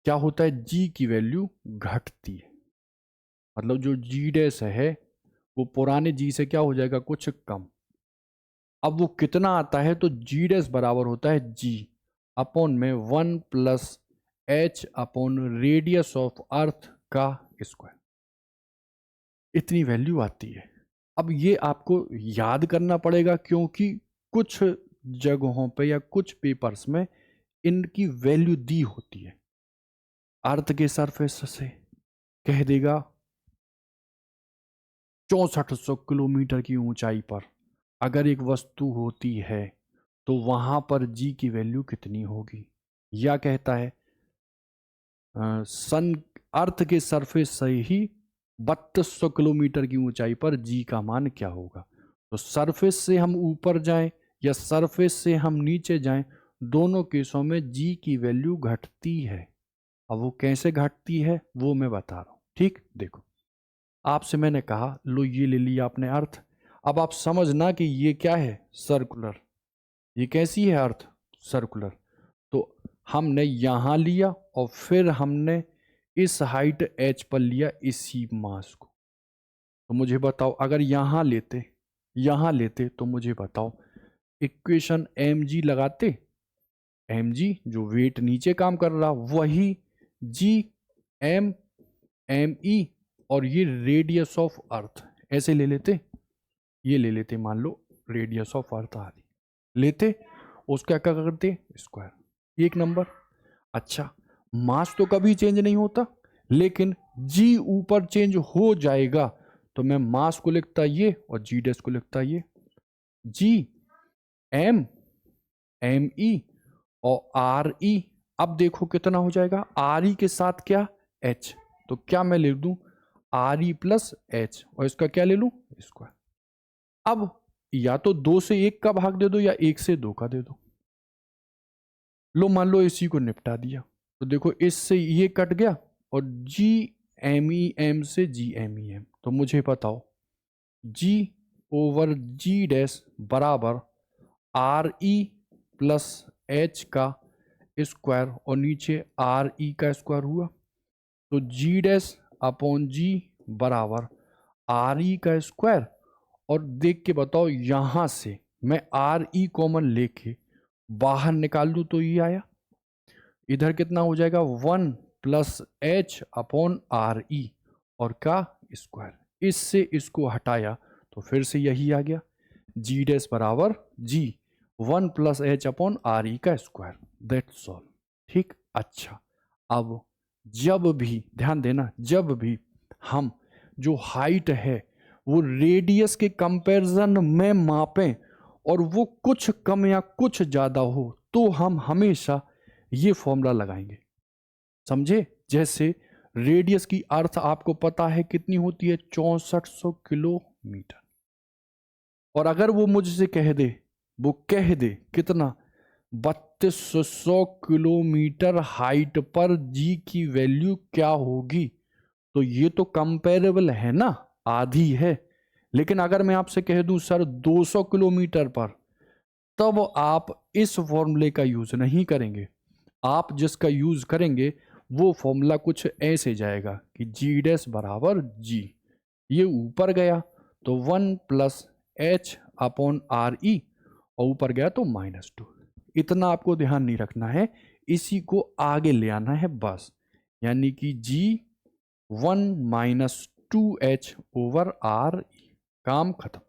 क्या होता है? जी की वैल्यू घटती है। मतलब जो जी डैश है वो पुराने जी से क्या हो जाएगा? कुछ कम। अब वो कितना आता है? तो जी डैश बराबर होता है जी अपॉन में 1 plus H upon radius of earth का स्क्वायर। इतनी वैल्यू आती है। अब ये आपको याद करना पड़ेगा क्योंकि कुछ जगहों पे या कुछ पेपर्स में इनकी वैल्यू दी होती है। अर्थ के सरफेस से कह देगा 6400 किलोमीटर की ऊंचाई पर अगर एक वस्तु होती है तो वहां पर जी की वैल्यू कितनी होगी। या कहता है सन अर्थ के सरफेस से ही 3200 किलोमीटर की ऊंचाई पर जी का मान क्या होगा। तो सरफेस से हम ऊपर जाएं या सरफेस से हम नीचे जाएं, दोनों केसों में जी की वैल्यू घटती है। अब वो कैसे घटती है वो मैं बता रहा हूं। ठीक, देखो आपसे मैंने कहा लो ये ले लिया आपने अर्थ। अब आप समझना कि ये क्या है? सर्कुलर। ये कैसी है अर्थ? सर्कुलर। तो हमने यहां लिया और फिर हमने इस हाइट एच पर लिया इसी मास को। तो मुझे बताओ अगर यहां लेते तो मुझे बताओ इक्वेशन एम जी लगाते। एम जी जो वेट नीचे काम कर रहा वही जी एम एम ई और ये रेडियस ऑफ अर्थ ऐसे ले लेते। ये ले लेते मान लो रेडियस ऑफ अर्थ आदि लेते, उसका क्या करते? स्क्वायर। एक नंबर। अच्छा, मास तो कभी चेंज नहीं होता लेकिन जी ऊपर चेंज हो जाएगा। तो मैं मास को लिखता ये और जी डैश को लिखता ये। जी एम एम ई और आर ई। अब देखो कितना हो जाएगा? आर ई के साथ क्या? एच। तो क्या मैं लिख दूं? आर ई प्लस एच और इसका क्या ले लूं? स्क्वायर। अब या तो 2 से 1 का भाग दे दो या 1 से 2 का दे दो। लो मान लो इसी को निपटा दिया तो देखो इससे ये कट गया और जी एम ई एम से जी एम ई एम। तो मुझे बताओ जी ओवर जी डैश बराबर आर ई प्लस एच का स्क्वायर और नीचे आर ई का स्क्वायर हुआ। तो जी डैश अपॉन जी बराबर आर ई का स्क्वायर। और देख के बताओ यहां से मैं आर ई कॉमन लेके बाहर निकाल दूं तो ये आया। इधर कितना हो जाएगा? 1 प्लस एच अपॉन आर ई और का स्क्वायर। इससे इसको हटाया तो फिर से यही आ गया जी डैश बराबर जी 1 plus H upon R E का स्क्वायर। That's all. ठीक, अच्छा अब जब भी ध्यान देना, जब भी हम जो हाइट है वो रेडियस के कंपैरिजन में मापें और वो कुछ कम या कुछ ज्यादा हो तो हम हमेशा ये फॉर्मूला लगाएंगे। समझे? जैसे रेडियस की अर्थ आपको पता है कितनी होती है? 6400 किलोमीटर। और अगर वो मुझसे कह दे, वो कह दे कितना? 3200 किलोमीटर हाइट पर जी की वैल्यू क्या होगी? तो ये तो कंपेरेबल है ना, आधी है। लेकिन अगर मैं आपसे कह दूं सर 200 किलोमीटर पर, तब आप इस फॉर्मूले का यूज नहीं करेंगे। आप जिसका यूज करेंगे वो फॉर्मूला कुछ ऐसे जाएगा कि जी डैश बराबर जी, ये ऊपर गया तो 1 प्लस एच अपॉन आर ई और ऊपर गया तो -2। इतना आपको ध्यान नहीं रखना है, इसी को आगे ले आना है बस। यानी कि G 1 minus 2h over R E. काम खत्म।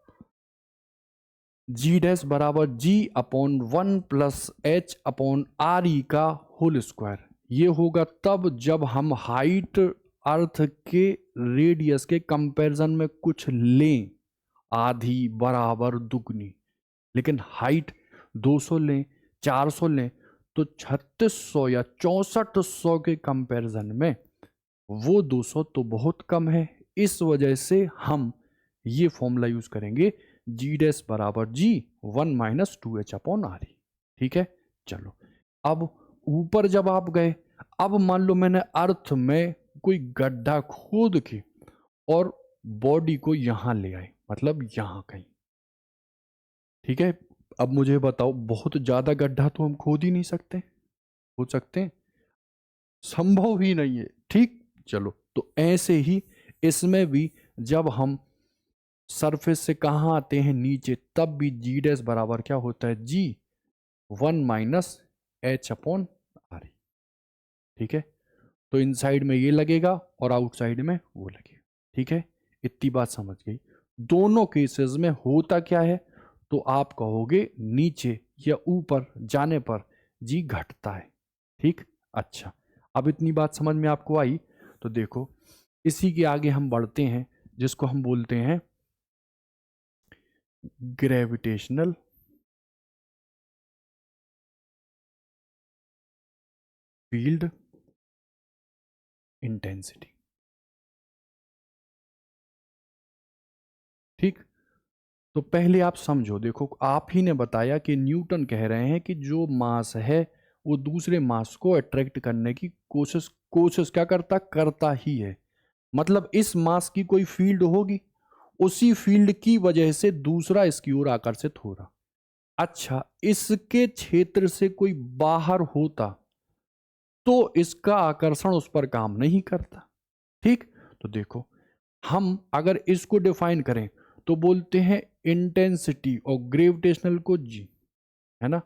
जी डैश बराबर G upon 1 plus H upon R E का होल स्क्वायर। ये होगा तब जब हम हाइट अर्थ के रेडियस के कंपैरिजन में कुछ लें, आधी, बराबर, दुगनी। लेकिन हाइट 200 लें, 400 लें तो 3600 या 6400 के कंपैरिजन में वो 200 तो बहुत कम है। इस वजह से हम ये फॉर्मूला यूज करेंगे, जी डैश बराबर जी 1 माइनस 2h अपॉन आर ई। ठीक है, चलो अब ऊपर जब आप गए, अब मान लो मैंने अर्थ में कोई गड्ढा खोद के और बॉडी को यहां ले आए, मतलब यहां कहीं। ठीक है, अब मुझे बताओ, बहुत ज्यादा गड्ढा तो हम खोद ही नहीं सकते, खोद सकते हैं? संभव ही नहीं है। ठीक, चलो तो ऐसे ही इसमें भी जब हम सरफेस से कहाँ आते हैं, नीचे, तब भी जी डैश बराबर क्या होता है, जी 1 माइनस एच अपॉन आर ई। ठीक है, तो इनसाइड में ये लगेगा और आउटसाइड में वो लगेगा। ठीक है, इतनी बात समझ गई। दोनों केसेस में होता क्या है, तो आप कहोगे नीचे या ऊपर जाने पर जी घटता है। ठीक, अच्छा, अब इतनी बात समझ में आपको आई। तो देखो, इसी के आगे हम बढ़ते हैं, जिसको हम बोलते हैं ग्रेविटेशनल फील्ड इंटेंसिटी। ठीक, तो पहले आप समझो, देखो आप ही ने बताया कि न्यूटन कह रहे हैं कि जो मास है वो दूसरे मास को अट्रैक्ट करने की कोशिश कोशिश क्या करता ही है। मतलब इस मास की कोई फील्ड होगी, उसी फील्ड की वजह से दूसरा इसकी ओर आकर्षित हो रहा। अच्छा, इसके क्षेत्र से कोई बाहर होता तो इसका आकर्षण उस पर काम नहीं करता। ठीक, तो देखो, हम अगर इसको डिफाइन करें तो बोलते हैं इंटेंसिटी और ग्रेविटेशनल को जी, है ना।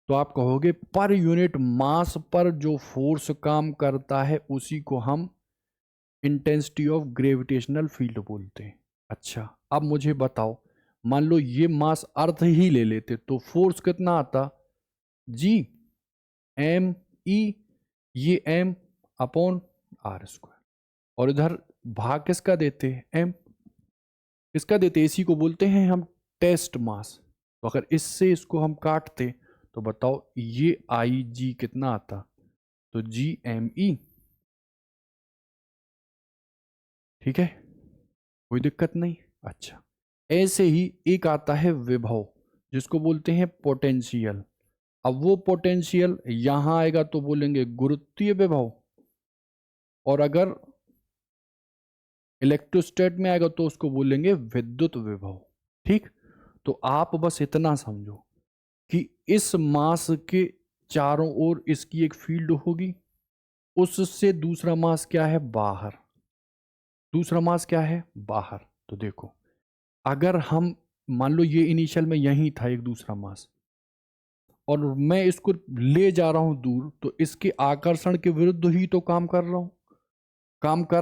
तो आप कहोगे पर यूनिट मास पर जो फोर्स काम करता है उसी को हम इंटेंसिटी ऑफ ग्रेविटेशनल फील्ड बोलते हैं। अच्छा, अब मुझे बताओ, मान लो ये मास अर्थ ही ले लेते तो फोर्स कितना आता, जी एम ई, ये एम अपॉन आर स्क्वायर, और इधर भाग किसका देते हैं, एम, किसका देते, इसी को बोलते हैं हम टेस्ट मास। तो अगर इससे इसको हम काटते तो बताओ ये आई जी कितना आता, तो जी एम ई। ठीक है, कोई दिक्कत नहीं। अच्छा, ऐसे ही एक आता है विभव, जिसको बोलते हैं पोटेंशियल। अब वो पोटेंशियल यहां आएगा तो बोलेंगे गुरुत्वीय विभव, और अगर इलेक्ट्रोस्टैट में आएगा तो उसको बोलेंगे विद्युत विभव। ठीक, तो आप बस इतना समझो कि इस मास के चारों ओर इसकी एक फील्ड होगी, उससे दूसरा मास क्या है, बाहर, दूसरा मास क्या है, बाहर। तो देखो, अगर हम मान लो ये इनिशियल में यही था एक दूसरा मास, और मैं इसको ले जा रहा हूं दूर, तो इसके आकर्षण के विरुद्ध ही तो काम कर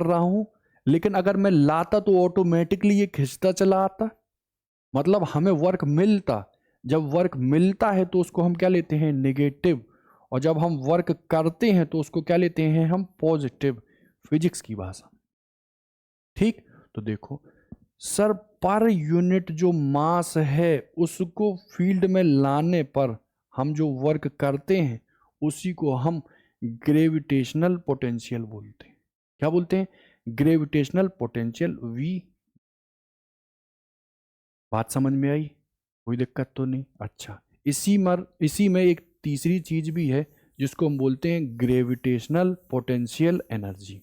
रहा हूं। लेकिन अगर मैं लाता तो ऑटोमेटिकली ये खिंचता चला आता, मतलब हमें वर्क मिलता। जब वर्क मिलता है तो उसको हम क्या लेते हैं, नेगेटिव, और जब हम वर्क करते हैं तो उसको क्या लेते हैं हम, पॉजिटिव, फिजिक्स की भाषा। ठीक, तो देखो सर, पर यूनिट जो मास है उसको फील्ड में लाने पर हम जो वर्क करते हैं उसी को हम ग्रेविटेशनल पोटेंशियल बोलते हैं। क्या बोलते हैं, ग्रेविटेशनल पोटेंशियल वी। बात समझ में आई, कोई दिक्कत तो नहीं। अच्छा, इसी में एक तीसरी चीज भी है जिसको हम बोलते हैं ग्रेविटेशनल पोटेंशियल एनर्जी।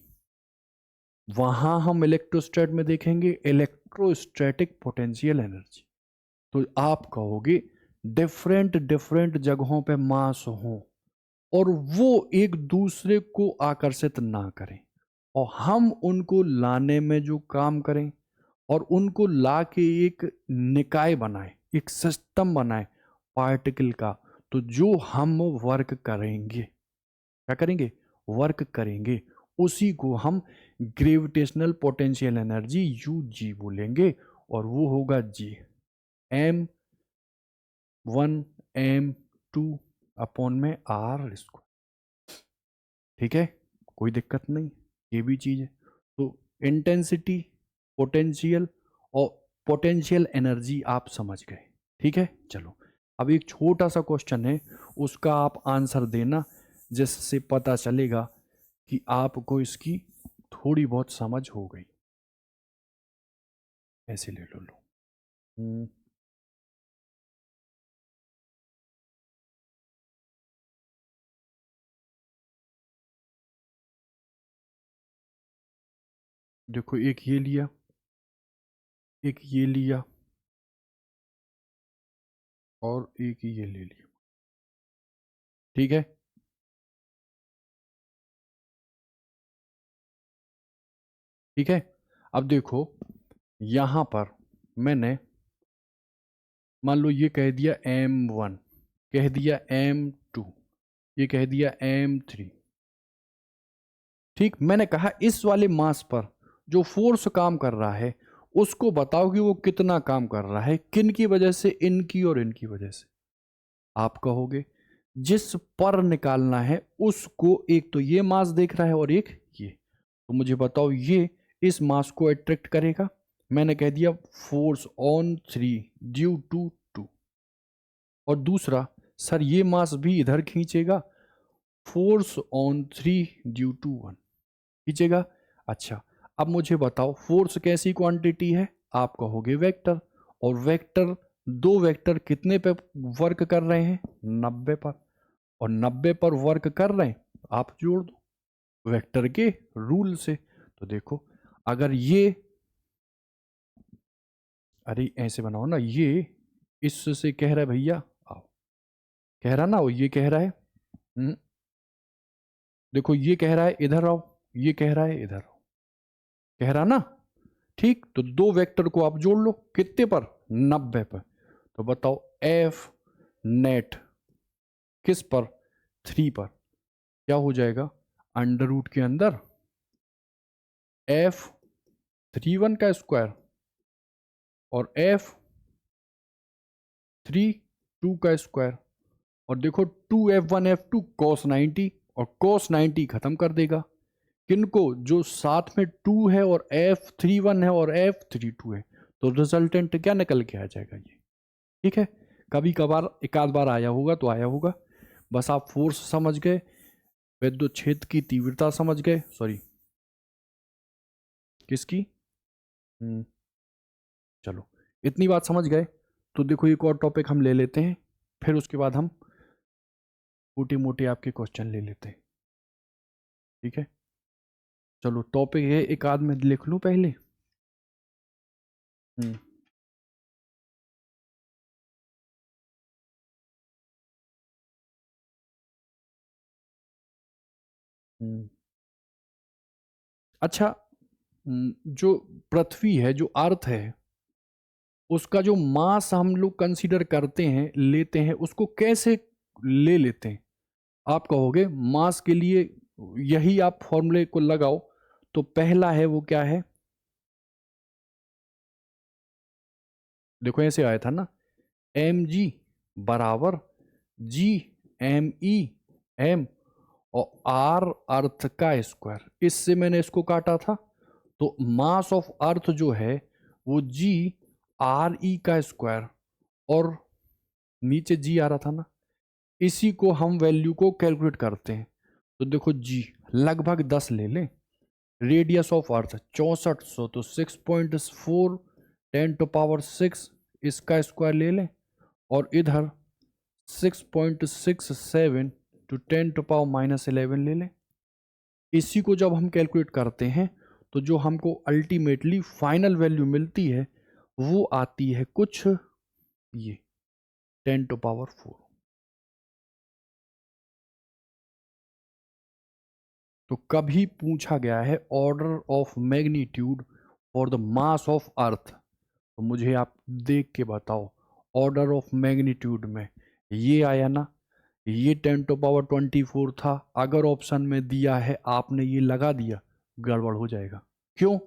वहां हम इलेक्ट्रोस्टैट में देखेंगे इलेक्ट्रोस्टैटिक पोटेंशियल एनर्जी। तो आप कहोगे डिफरेंट डिफरेंट जगहों पे मास हो और वो एक दूसरे को आकर्षित ना करें, और हम उनको लाने में जो काम करें और उनको ला के एक निकाय बनाए, एक सिस्टम बनाए पार्टिकल का, तो जो हम वर्क करेंगे, क्या करेंगे, वर्क करेंगे, उसी को हम ग्रेविटेशनल पोटेंशियल एनर्जी यू जी बोलेंगे, और वो होगा जी एम 1 एम 2 अपॉन में आर स्क्वायर। ठीक है, कोई दिक्कत नहीं, ये भी चीज है। तो इंटेंसिटी, पोटेंशियल और पोटेंशियल एनर्जी आप समझ गए। ठीक है, चलो अब एक छोटा सा क्वेश्चन है, उसका आप आंसर देना, जिससे पता चलेगा कि आपको इसकी थोड़ी बहुत समझ हो गई। ऐसे ले लो। देखो, एक ये लिया, एक ये लिया, और एक ये ले लिया। ठीक है, ठीक है। अब देखो, यहां पर मैंने मान लो ये कह दिया M1, कह दिया M2, ये कह दिया M3। ठीक, मैंने कहा इस वाले मास पर जो फोर्स काम कर रहा है उसको बताओ कि वो कितना काम कर रहा है, किन की वजह से, इनकी और इनकी वजह से। आप कहोगे जिस पर निकालना है उसको एक तो ये मास देख रहा है और एक ये, तो मुझे बताओ ये इस मास को अट्रैक्ट करेगा। मैंने कह दिया फोर्स ऑन 3 ड्यू टू 2, और दूसरा सर ये मास भी इधर खींचेगा, फोर्स ऑन 3 ड्यू टू 1 खींचेगा। अच्छा, अब मुझे बताओ फोर्स कैसी क्वांटिटी है, आप कहोगे वेक्टर, और वेक्टर, दो वेक्टर कितने पे वर्क कर रहे हैं, 90 पर, और 90 पर वर्क कर रहे हैं, आप जोड़ दो वेक्टर के रूल से। तो देखो, अगर ये, अरे ऐसे बनाओ ना, ये इससे कह रहा है भैया आओ, कह रहा ना, वो ये कह रहा है, देखो ये कह रहा है इधर आओ, ये कह रहा है इधर आओ, कह रहा ना। ठीक, तो दो वेक्टर को आप जोड़ लो, कितने पर, 90 पर। तो बताओ एफ नेट किस पर, 3 पर, क्या हो जाएगा, अंडर रूट के अंदर एफ 3 1 का स्क्वायर और एफ 3 2 का स्क्वायर, और देखो 2F1 F2 cos 90, और cos 90 खत्म कर देगा किनको, जो साथ में 2 है और F31 है और F32 है, तो रिजल्टेंट क्या निकल के आ जाएगा ये। ठीक है, कभी कभार एक आध बार आया होगा तो आया होगा, बस आप फोर्स समझ गए, विद्युत क्षेत्र की तीव्रता समझ गए, सॉरी किसकी, चलो इतनी बात समझ गए। तो देखो एक और टॉपिक हम ले लेते हैं, फिर उसके बाद हम मोटे मोटे आपके क्वेश्चन ले लेते हैं। ठीक है, चलो टॉपिक है, एक आध में लिख लूं पहले। हम्म हम्म। अच्छा, जो पृथ्वी है, जो अर्थ है, उसका जो मास हम लोग कंसीडर करते हैं, लेते हैं, उसको कैसे ले लेते हैं। आप कहोगे मास के लिए यही आप फॉर्मूले को लगाओ, तो पहला है वो क्या है, देखो ऐसे आया था ना, mg बराबर G m और r अर्थ का स्क्वायर, इससे मैंने इसको काटा था। तो मास ऑफ अर्थ जो है वो G का स्क्वायर, और नीचे G आ रहा था ना, इसी को हम वैल्यू को कैलकुलेट करते हैं। तो देखो G लगभग 10 ले लें, रेडियस ऑफ अर्थ 6400, तो 6.4 10⁻6 इसका स्क्वायर ले लें, और इधर 6.67 टू 10⁻11 ले लें। इसी को जब हम कैलकुलेट करते हैं तो जो हमको अल्टीमेटली फाइनल वैल्यू मिलती है वो आती है कुछ ये 10⁻4। तो कभी पूछा गया है order of magnitude for the mass of earth, तो मुझे आप देख के बताओ, ऑर्डर ऑफ मैग्नीट्यूड में ये आया ना, ये 10⁻24 था, अगर ऑप्शन में दिया है आपने ये लगा दिया, गड़बड़ हो जाएगा। क्यों,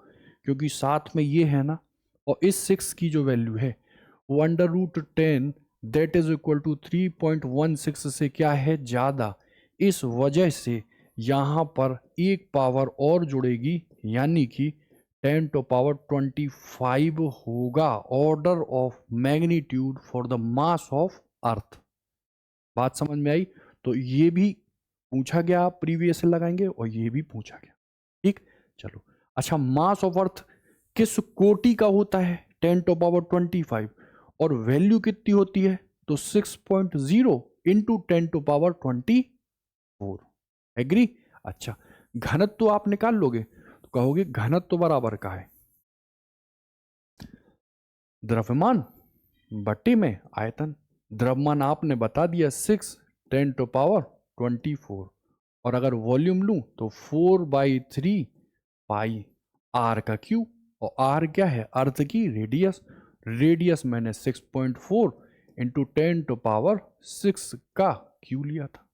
क्योंकि साथ में ये है ना, और इस 6 की जो वैल्यू है वो √10 दैट इज इक्वल टू 3.16 से क्या है, ज़्यादा, इस वजह से यहाँ पर एक पावर और जुड़ेगी, यानी कि 10⁻25 होगा order of magnitude for the mass of earth. बात समझ में आई? तो ये भी पूछा गया, आप प्रीवियस लगाएंगे, और ये भी पूछा गया। ठीक, चलो। अच्छा, मास ऑफ अर्थ किस कोटि का होता है? 10⁻25। और वैल्यू कितनी होती है? तो 6.0 इंटू 10⁻24। एग्री? अच्छा, घनत्व तो आप निकाल लोगे, तो कहोगे घनत्व तो बराबर का है द्रव्यमान बट्टे में आयतन। द्रव्यमान आपने बता दिया 6 10⁻24, और अगर वॉल्यूम लूं तो 4/3 पाई आर का क्यू। और आर क्या है? अर्थ की रेडियस। रेडियस मैंने 6.4 इंटू 10⁻6 का क्यू लिया था।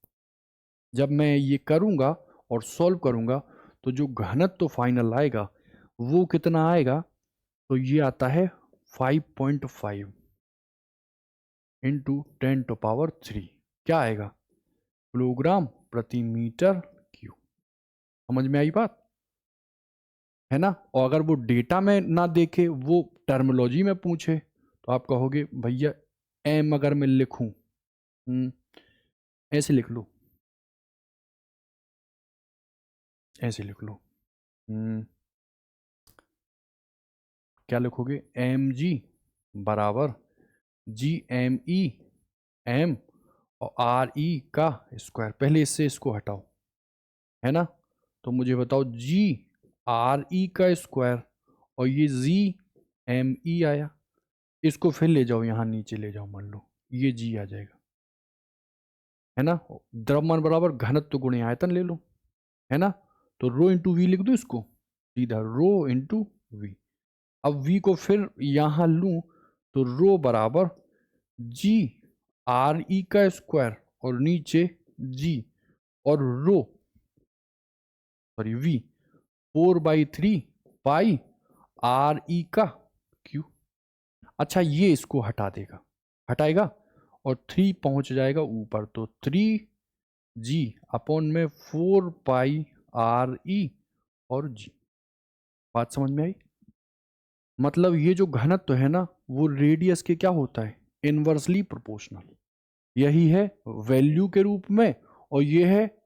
जब मैं ये करूंगा और सॉल्व करूंगा तो जो घनत्व तो फाइनल आएगा वो कितना आएगा? तो ये आता है 5.5 इंटू 10⁻3। क्या आएगा? किलोग्राम प्रति मीटर क्यूब। समझ में आई बात? है ना? और अगर वो डेटा में ना देखे, वो टर्मिनोलॉजी में पूछे, तो आप कहोगे भैया एम अगर मैं लिखूं, ऐसे लिख लो, ऐसे लिख लो। क्या लिखोगे? एम जी बराबर जी एम ई एम और आर ई का स्क्वायर। पहले इससे इसको हटाओ, है ना? तो मुझे बताओ, जी आर ई का स्क्वायर और ये जी एम ई आया, इसको फिर ले जाओ, यहाँ नीचे ले जाओ, मान लो ये जी आ जाएगा, है ना? द्रव्यमान बराबर घनत्व गुणे आयतन ले लो, है ना? तो रो इंटू वी लिख दो इसको, सीधा रो इंटू वी। अब वी को फिर यहां लूं तो रो बराबर जी आर ई का स्क्वायर और नीचे जी और rho, sorry V, 4/3 pi R E का क्यू। अच्छा, ये इसको हटा देगा, हटाएगा, और 3 पहुंच जाएगा ऊपर, तो 3g अपॉन में 4πre और g। बात समझ में आई? मतलब ये जो घनत्व है ना, वो रेडियस के क्या होता है? Inversely proportional. यही है वैल्यू के रूप में, और ये है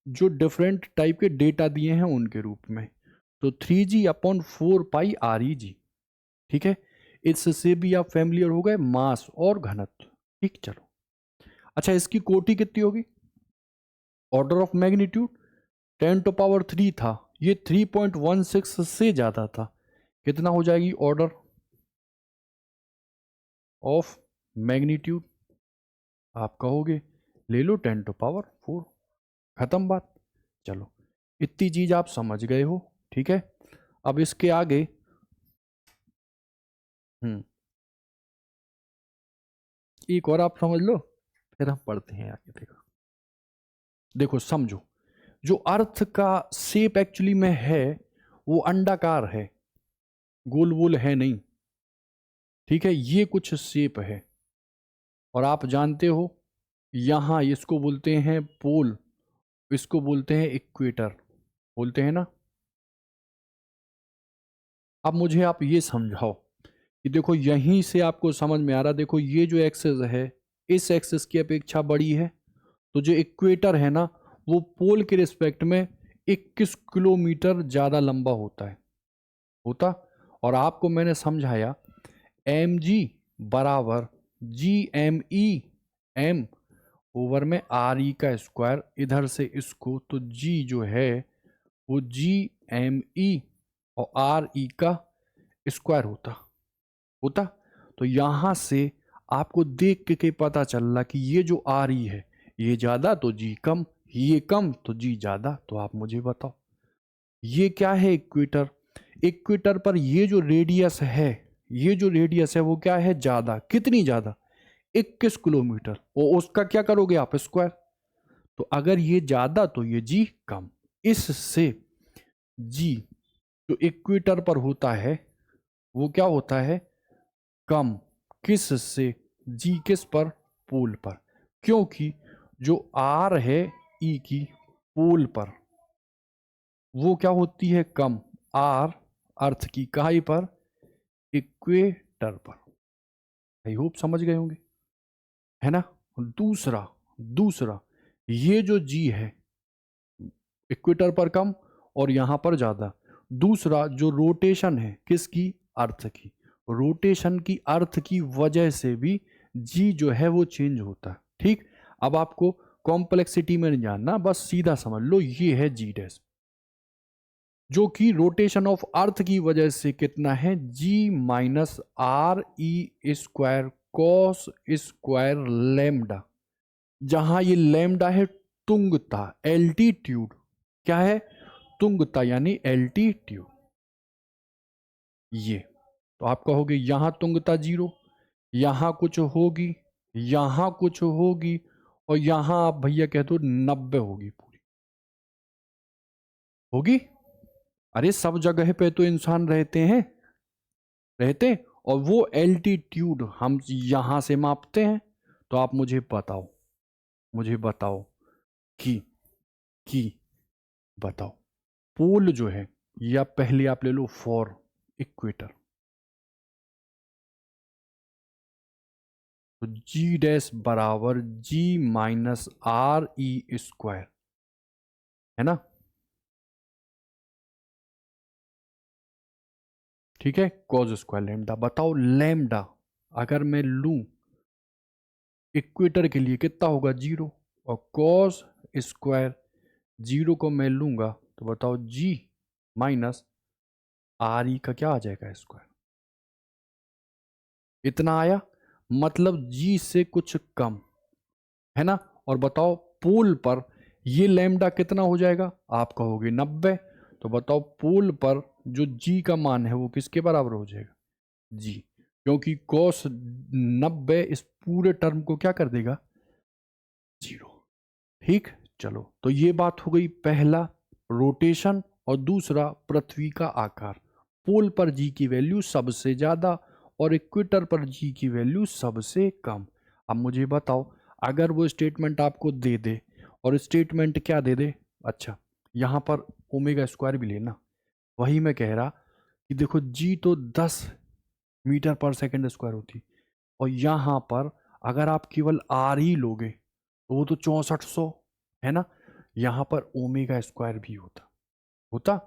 जो डिफरेंट टाइप के डेटा दिए हैं उनके रूप में। तो 3g अपॉन 4πre g। ठीक है, इससे भी आप फैमिलियर हो गए, मास और घनत्व। ठीक, चलो। अच्छा, इसकी कोटि कितनी होगी? ऑर्डर ऑफ मैग्नीट्यूड 10⁻3 था, ये 3.16 से ज्यादा था, कितना हो जाएगी ऑर्डर ऑफ मैग्नीट्यूड? आप कहोगे ले लो 10⁻4, खत्म बात। चलो, इतनी चीज आप समझ गए हो। ठीक है, अब इसके आगे एक और आप समझ लो, फिर हम पढ़ते हैं आगे। देखो देखो, समझो, जो अर्थ का शेप एक्चुअली में है वो अंडाकार है, गोल वोल है नहीं। ठीक है, ये कुछ शेप है, और आप जानते हो यहां इसको बोलते हैं पोल, इसको बोलते हैं इक्वेटर, बोलते हैं ना? अब मुझे आप ये समझाओ कि देखो यहीं से आपको समझ में आ रहा, देखो ये जो एक्सिस है इस एक्सिस की अपेक्षा बड़ी है, तो जो इक्वेटर है ना वो पोल के रिस्पेक्ट में 21 किलोमीटर ज्यादा लंबा होता। और आपको मैंने समझाया एम जी बराबर G M E M over में आर ई का स्क्वायर, इधर से इसको, तो जी जो है वो जी एम ई और आर ई का स्क्वायर होता। तो यहां से आपको देख के पता चल रहा कि ये जो आर ई है ये ज्यादा तो जी कम, ये कम तो जी ज्यादा। तो आप मुझे बताओ ये क्या है? इक्वेटर। इक्वेटर पर ये जो रेडियस है, ये जो रेडियस है वो क्या है? ज्यादा। कितनी ज्यादा? 21 किलोमीटर। और उसका क्या करोगे आप? स्क्वायर। तो अगर ये ज्यादा तो ये जी कम। इससे जी जो इक्वेटर पर होता है वो क्या होता है? कम। किस से? जी किस पर? पोल पर। क्योंकि जो आर है ई की पोल पर वो क्या होती है? कम। आर अर्थ की कहाई पर? इक्वेटर पर। आई होप समझ गए होंगे। है ना। दूसरा दूसरा ये जो जी है इक्वेटर पर कम और यहां पर ज्यादा। दूसरा जो रोटेशन है किसकी, अर्थ की, रोटेशन की अर्थ की वजह से भी जी जो है वो चेंज होता है। ठीक, अब आपको कॉम्प्लेक्सिटी में नहीं जानना, बस सीधा समझ लो ये है जी डैश, जो कि रोटेशन ऑफ अर्थ की वजह से कितना है, G minus R E square cos square lambda. जहां ये लैम्डा है तुंगता, एल्टीट्यूड, क्या है, तुंगता यानी एल्टीट्यूड। ये तो आप कहोगे यहां तुंगता जीरो, यहां कुछ होगी, यहां कुछ होगी, और यहां आप भैया कह दो 90 होगी, पूरी होगी। अरे सब जगह पे तो इंसान रहते हैं, रहते, और वो एल्टीट्यूड हम यहां से मापते हैं। तो आप मुझे बताओ, मुझे बताओ कि कि बताओ पोल जो है, या पहले आप ले लो फॉर इक्वेटर, तो जी डैश बराबर G minus R E square, है ना। ठीक है, कॉज स्क्वायर लैम्डा। बताओ लैम्डा अगर मैं लूं इक्वेटर के लिए कितना होगा, जीरो, और कॉस स्क्वायर जीरो को मैं लूंगा तो बताओ जी माइनस आर ई का क्या आ जाएगा, स्क्वायर। इतना आया, मतलब जी से कुछ कम, है ना। और बताओ पोल पर ये लैम्डा कितना हो जाएगा, आप कहोगे 90, तो बताओ पोल पर जो जी का मान है वो किसके बराबर हो जाएगा, जी, क्योंकि cos 90 इस पूरे टर्म को क्या कर देगा, जीरो। ठीक, चलो तो ये बात हो गई पहला रोटेशन, और दूसरा पृथ्वी का आकार। पोल पर जी की वैल्यू सबसे ज्यादा और इक्वेटर पर जी की वैल्यू सबसे कम। अब मुझे बताओ अगर वो स्टेटमेंट आपको दे दे, और स्टेटमेंट क्या दे दे, अच्छा यहां पर ओमेगा स्क्वायर भी लेना, वही मैं कह रहा कि देखो जी तो 10 मीटर पर सेकंड स्क्वायर होती, और यहां पर अगर आप केवल आर ही लोगे तो वो तो 6400, है ना। यहां पर ओमेगा स्क्वायर भी होता होता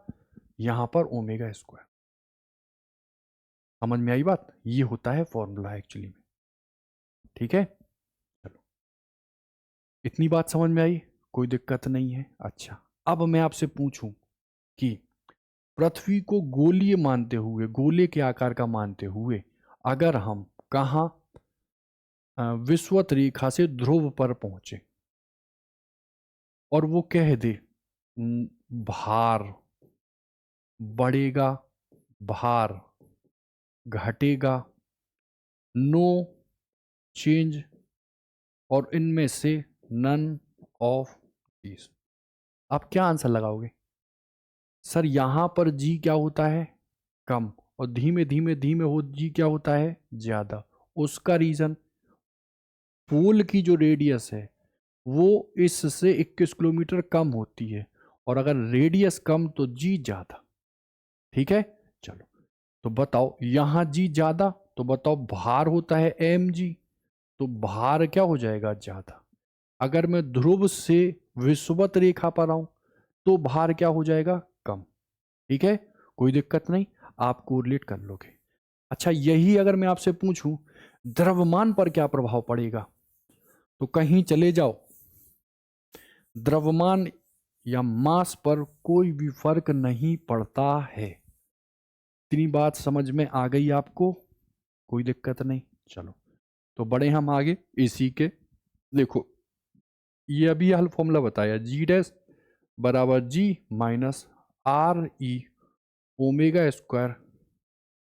यहां पर ओमेगा स्क्वायर। समझ में आई बात, ये होता है फॉर्मूला एक्चुअली में। ठीक है, चलो इतनी बात समझ में आई, कोई दिक्कत नहीं है। अच्छा अब मैं आपसे पूछूं कि पृथ्वी को गोलीय मानते हुए, गोले के आकार का मानते हुए, अगर हम कहा विषुवत रेखा से ध्रुव पर पहुंचे और वो कह दे भार बढ़ेगा, भार घटेगा, नो चेंज, और इनमें से नन ऑफ दीज, आप क्या आंसर लगाओगे। सर यहां पर जी क्या होता है, कम, और धीमे धीमे धीमे हो जी क्या होता है, ज्यादा। उसका रीजन पोल की जो रेडियस है वो इससे 21 किलोमीटर कम होती है, और अगर रेडियस कम तो जी ज्यादा। ठीक है, चलो तो बताओ यहां जी ज्यादा, तो बताओ भार होता है एम जी, तो भार क्या हो जाएगा, ज्यादा। अगर मैं ध्रुव से विषुवत रेखा पर आऊं तो भार क्या हो जाएगा, कम। ठीक है, कोई दिक्कत नहीं, आप कोरिलेट कर लोगे। अच्छा यही अगर मैं आपसे पूछूं द्रव्यमान पर क्या प्रभाव पड़ेगा, तो कहीं चले जाओ, द्रव्यमान या मास पर कोई भी फर्क नहीं पड़ता है। इतनी बात समझ में आ गई आपको, कोई दिक्कत नहीं। चलो तो बड़े हम आगे इसी के, देखो ये अभी हल फॉर्मूला बताया, जी डैश बराबर G minus R E omega square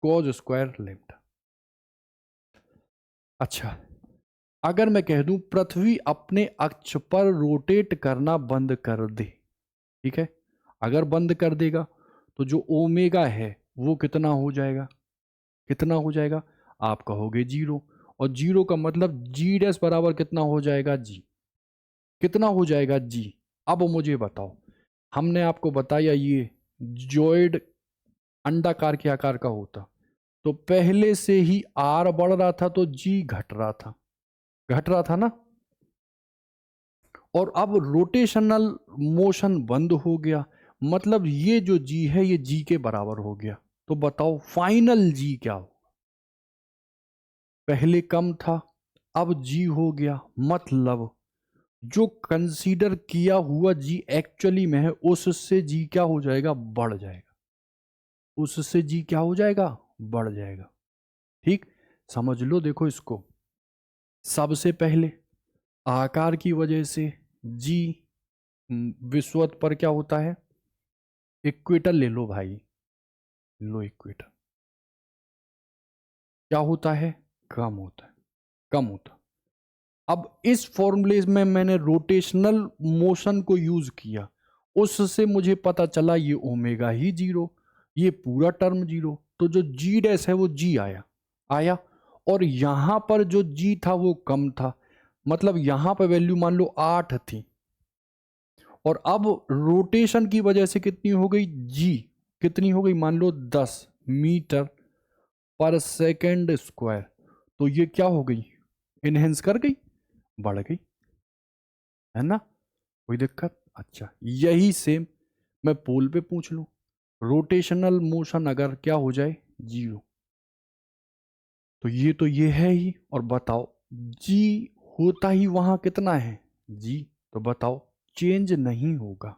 cos square left. अच्छा अगर मैं कह दूं पृथ्वी अपने अक्ष पर रोटेट करना बंद कर दे, ठीक है, अगर बंद कर देगा तो जो ओमेगा है वो कितना हो जाएगा, कितना हो जाएगा, आप कहोगे जीरो, और जीरो का मतलब जी डैश बराबर कितना हो जाएगा, जी, कितना हो जाएगा, जी। अब मुझे बताओ, हमने आपको बताया ये जॉइड अंडाकार के आकार का होता, तो पहले से ही आर बढ़ रहा था तो जी घट रहा था, घट रहा था ना। और अब रोटेशनल मोशन बंद हो गया, मतलब ये जो जी है ये जी के बराबर हो गया। तो बताओ फाइनल जी क्या हो? पहले कम था, अब जी हो गया, मतलब जो कंसीडर किया हुआ जी एक्चुअली में है उससे जी क्या हो जाएगा? बढ़ जाएगा। उससे जी क्या हो जाएगा? बढ़ जाएगा। ठीक, समझ लो। देखो इसको, सबसे पहले आकार की वजह से जी विश्वत पर क्या होता है? इक्वेटर ले लो भाई, लो इक्वेटर। क्या होता है? कम होता है, कम होता। अब इस फॉर्मूले में मैंने रोटेशनल मोशन को यूज किया, उससे मुझे पता चला ये ओमेगा ही जीरो, ये पूरा टर्म जीरो। तो जो जी डैश है वो जी आया, आया। और यहां पर जो जी था वो कम था, मतलब यहां पर वैल्यू मान लो 8 थी। और अब रोटेशन की वजह से कितनी हो गई? जी कितनी हो गई? मान लो 10 मीटर पर सेकेंड स्क्वायर। तो ये क्या हो गई? इनहेंस कर गई, बढ़ गई, है ना? कोई दिक्कत? अच्छा, यही सेम मैं पोल पे पूछ लूं, रोटेशनल मोशन अगर क्या हो जाए? जीरो। तो ये है ही। और बताओ जी होता ही वहां कितना है? जी। तो बताओ चेंज नहीं होगा,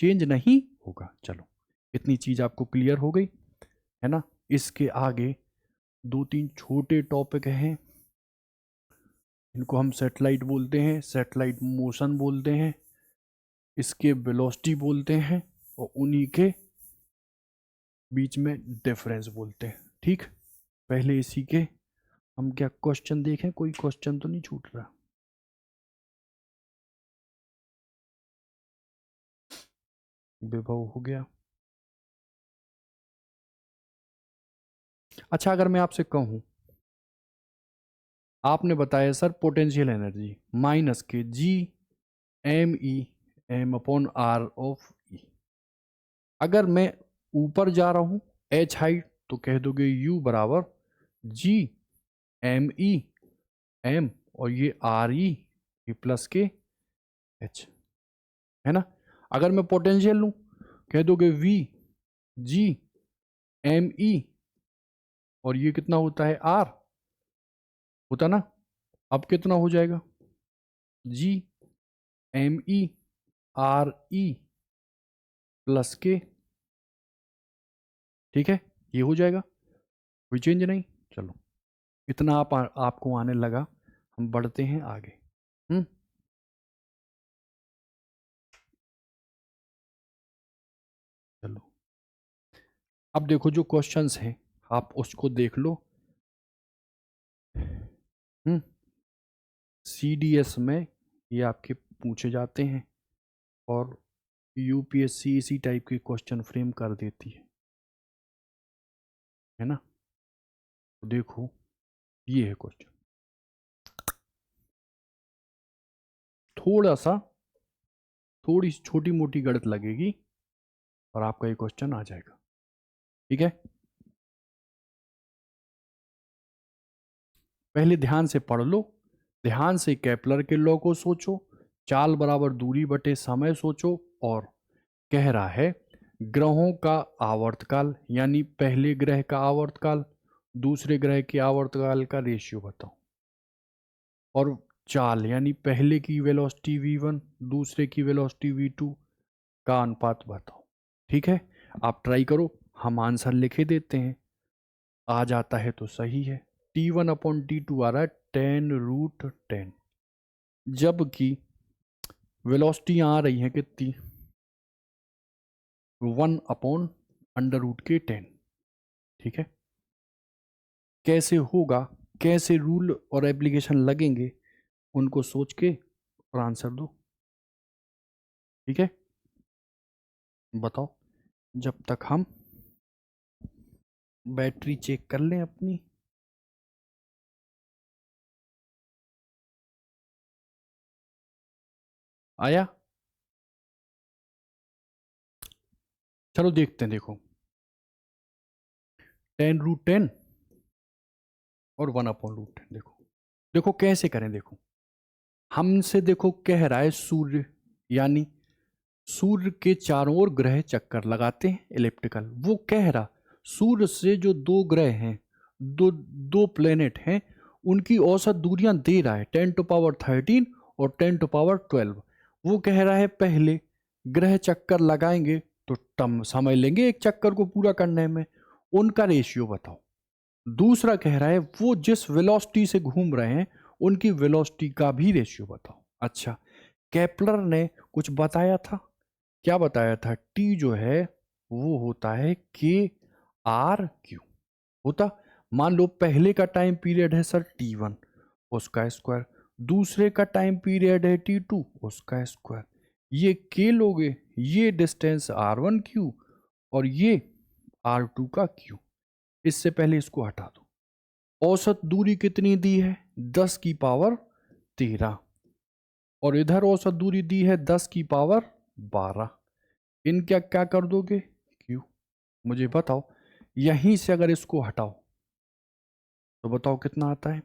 चेंज नहीं होगा। चलो, इतनी चीज आपको क्लियर हो गई, है ना? इसके आगे दो तीन छोटे टॉपिक हैं, इनको हम सेटेलाइट बोलते हैं, सेटेलाइट मोशन बोलते हैं, इसके वेलोसिटी बोलते हैं, और उन्हीं के बीच में डिफरेंस बोलते हैं। ठीक, पहले इसी के हम क्या क्वेश्चन देखें, कोई क्वेश्चन तो नहीं छूट रहा? विभव हो गया। अच्छा, अगर मैं आपसे कहूं, आपने बताया सर पोटेंशियल एनर्जी माइनस के G M E M upon R of E. अगर मैं ऊपर जा रहा हूं एच हाइट, तो कह दोगे यू बराबर जी एम ई एम और ये आर ई प्लस के एच, है ना? अगर मैं पोटेंशियल लूं, कह दोगे वी जी एम ई और ये कितना होता है? आर होता ना। अब कितना हो जाएगा? G M E R E plus K, ठीक है, ये हो जाएगा, कोई चेंज नहीं। चलो, इतना आपको आने लगा, हम बढ़ते हैं आगे। हम्म चलो, अब देखो जो क्वेश्चंस हैं आप उसको देख लो। हम्म सीडीएस में ये आपके पूछे जाते हैं, और यूपीएससी इसी टाइप के क्वेश्चन फ्रेम कर देती है ना? तो देखो, ये है क्वेश्चन, थोड़ा सा, थोड़ी छोटी मोटी गणित लगेगी और आपका ये क्वेश्चन आ जाएगा। ठीक है, पहले ध्यान से पढ़ लो, ध्यान से केपलर के लॉ को सोचो, चाल बराबर दूरी बटे समय सोचो, और कह रहा है ग्रहों का आवर्तकाल, यानी पहले ग्रह का आवर्तकाल दूसरे ग्रह के आवर्तकाल का रेशियो बताओ, और चाल यानी पहले की वेलोसिटी v1 दूसरे की वेलोसिटी v2 का अनुपात बताओ। ठीक है, आप ट्राई करो, हम आंसर लिखे देते हैं, आ जाता है तो सही है। T1 अपॉन T2 आ रहा है 10√10, जबकि वेलोसिटी आ रही है कितनी? 1/√10। ठीक है, कैसे होगा, कैसे रूल और एप्लीकेशन लगेंगे, उनको सोच के और आंसर दो। ठीक है, बताओ, जब तक हम बैटरी चेक कर लें अपनी। आया? चलो देखते हैं, देखो 10√10 और 1/√10, देखो देखो कैसे करें, देखो हमसे देखो कह रहा है सूर्य, यानी सूर्य के चारों ओर ग्रह चक्कर लगाते हैं इलिप्टिकल। वो कह रहा सूर्य से जो दो ग्रह हैं, दो दो प्लेनेट हैं, उनकी औसत दूरियां दे रहा है 10⁻13 और 10⁻12। वो कह रहा है पहले ग्रह चक्कर लगाएंगे तो तम समय लेंगे एक चक्कर को पूरा करने में, उनका रेशियो बताओ। दूसरा कह रहा है वो जिस वेलोसिटी से घूम रहे हैं उनकी वेलोसिटी का भी रेशियो बताओ। अच्छा, केपलर ने कुछ बताया था, क्या बताया था? टी जो है वो होता है के आर क्यू होता। मान लो पहले का टाइम पीरियड है सर T1, उसका स्क्वायर। दूसरे का टाइम पीरियड है T2, उसका स्क्वायर। ये के लोगे, ये डिस्टेंस R1 क्यू और ये R2 का क्यू। इससे पहले इसको हटा दो। औसत दूरी कितनी दी है? 10⁻13। और इधर औसत दूरी दी है 10⁻12। इनका क्या कर दोगे? क्यू। मुझे बताओ, यहीं से अगर इसको हटाओ तो बताओ कितना आता है?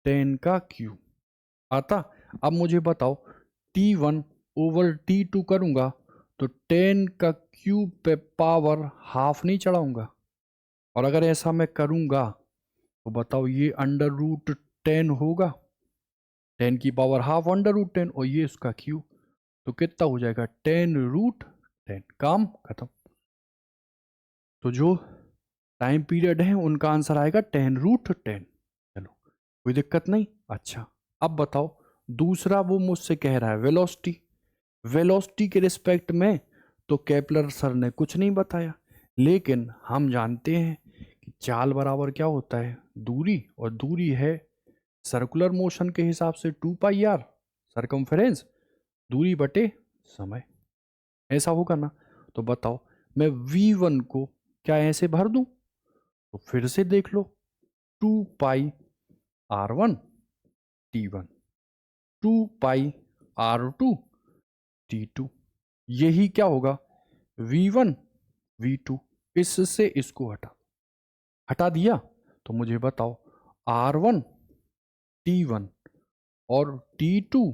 10 का क्यू आता। अब मुझे बताओ T1/T2 करूंगा तो 10 का क्यूब पे पावर हाफ नहीं चढ़ाऊंगा? और अगर ऐसा मैं करूंगा तो बताओ ये √10 होगा, 10⁻½ √10, और ये उसका क्यू, तो कितना हो जाएगा? 10√10। काम खत्म। तो जो टाइम पीरियड है उनका आंसर आएगा 10√10। चलो, कोई दिक्कत नहीं। अच्छा, अब बताओ दूसरा वो मुझसे कह रहा है वेलोसिटी। वेलोसिटी के रिस्पेक्ट में तो केपलर सर ने कुछ नहीं बताया, लेकिन हम जानते हैं कि चाल बराबर क्या होता है? दूरी, और दूरी है सर्कुलर मोशन के हिसाब से 2πr, सरकमफेरेंस, दूरी बटे समय। ऐसा होगा ना? तो बताओ मैं V1 को क्या ऐसे भर दूं? तो फिर से देख लो, 2πr1 T1, 2πr2 T2। यही क्या होगा? V1 V2। इससे इसको हटा दिया तो मुझे बताओ R1 T1 और T2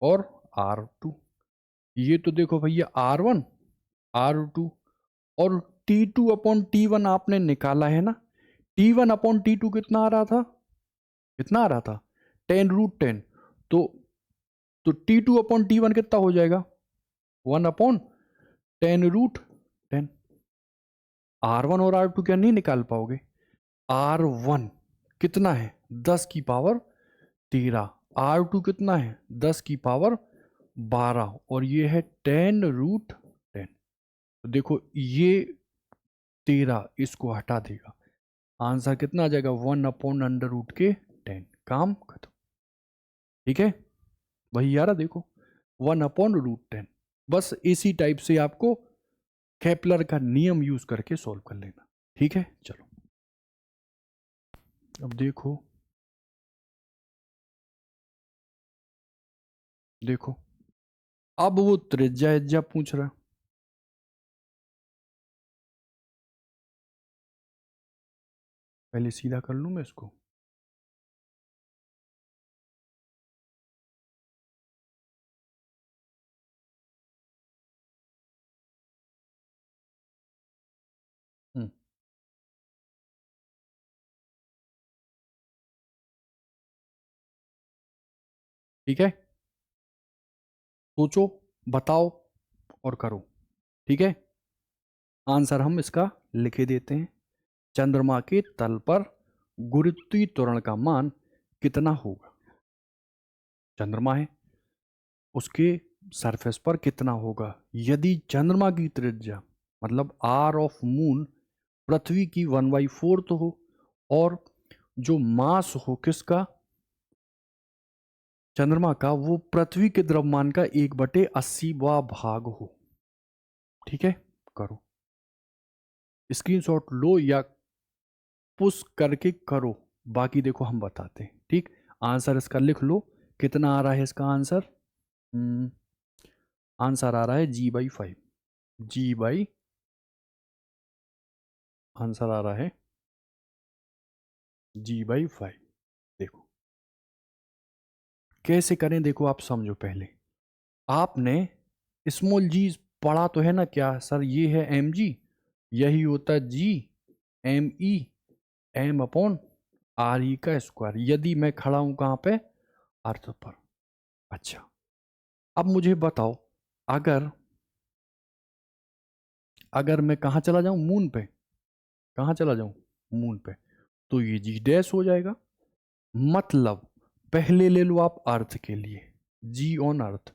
और R2। ये तो देखो भैया R1 R2 और T2/T1 आपने निकाला है ना। T1/T2 कितना आ रहा था? कितना आ रहा था? 10√10। तो T2/T1 कितना हो जाएगा? 1/10√10। R1 और R2 क्या नहीं निकाल पाओगे? R1 कितना है? 10⁻13। R2 कितना है? 10⁻12। और ये है 10√10। तो देखो ये 13 इसको हटा देगा, आंसर कितना आ जाएगा? 1/√10। काम खत्म। ठीक है, वही आ रहा देखो, 1/√10। बस इसी टाइप से आपको केपलर का नियम यूज करके सॉल्व कर लेना। ठीक है, चलो अब देखो, देखो अब वो त्रिज्या एज्जा पूछ रहा है। पहले सीधा कर लूं मैं इसको। हम्म, ठीक है, सोचो, बताओ और करो। ठीक है, आंसर हम इसका लिख ही देते हैं। चंद्रमा के तल पर गुरुत्वीय त्वरण का मान कितना होगा? चंद्रमा है, उसके सरफेस पर कितना होगा? यदि चंद्रमा की त्रिज्या मतलब आर ऑफ मून पृथ्वी की 1/4 हो, और जो मास हो किसका? चंद्रमा का, वो पृथ्वी के द्रव्यमान का 1/80वां भाग हो। ठीक है, करो, स्क्रीनशॉट लो या पुश करके करो, बाकी देखो हम बताते हैं। ठीक, आंसर इसका लिख लो। कितना आ रहा है इसका आंसर? आंसर आ रहा है G/5। जी बाई आंसर आ रहा है G/5। देखो कैसे करें देखो, आप समझो पहले। आपने स्मॉल जी पढ़ा तो है ना, क्या सर ये है एम जी, यही होता है G M E, M upon R E का स्क्वायर, यदि मैं खड़ा हूं कहां पे, अर्थ पर। अच्छा, अब मुझे बताओ, अगर अगर मैं कहां चला जाऊं, मून पे, कहां चला जाऊं, मून पे, तो ये जी डैश हो जाएगा। मतलब पहले ले लो आप अर्थ के लिए, जी ऑन अर्थ,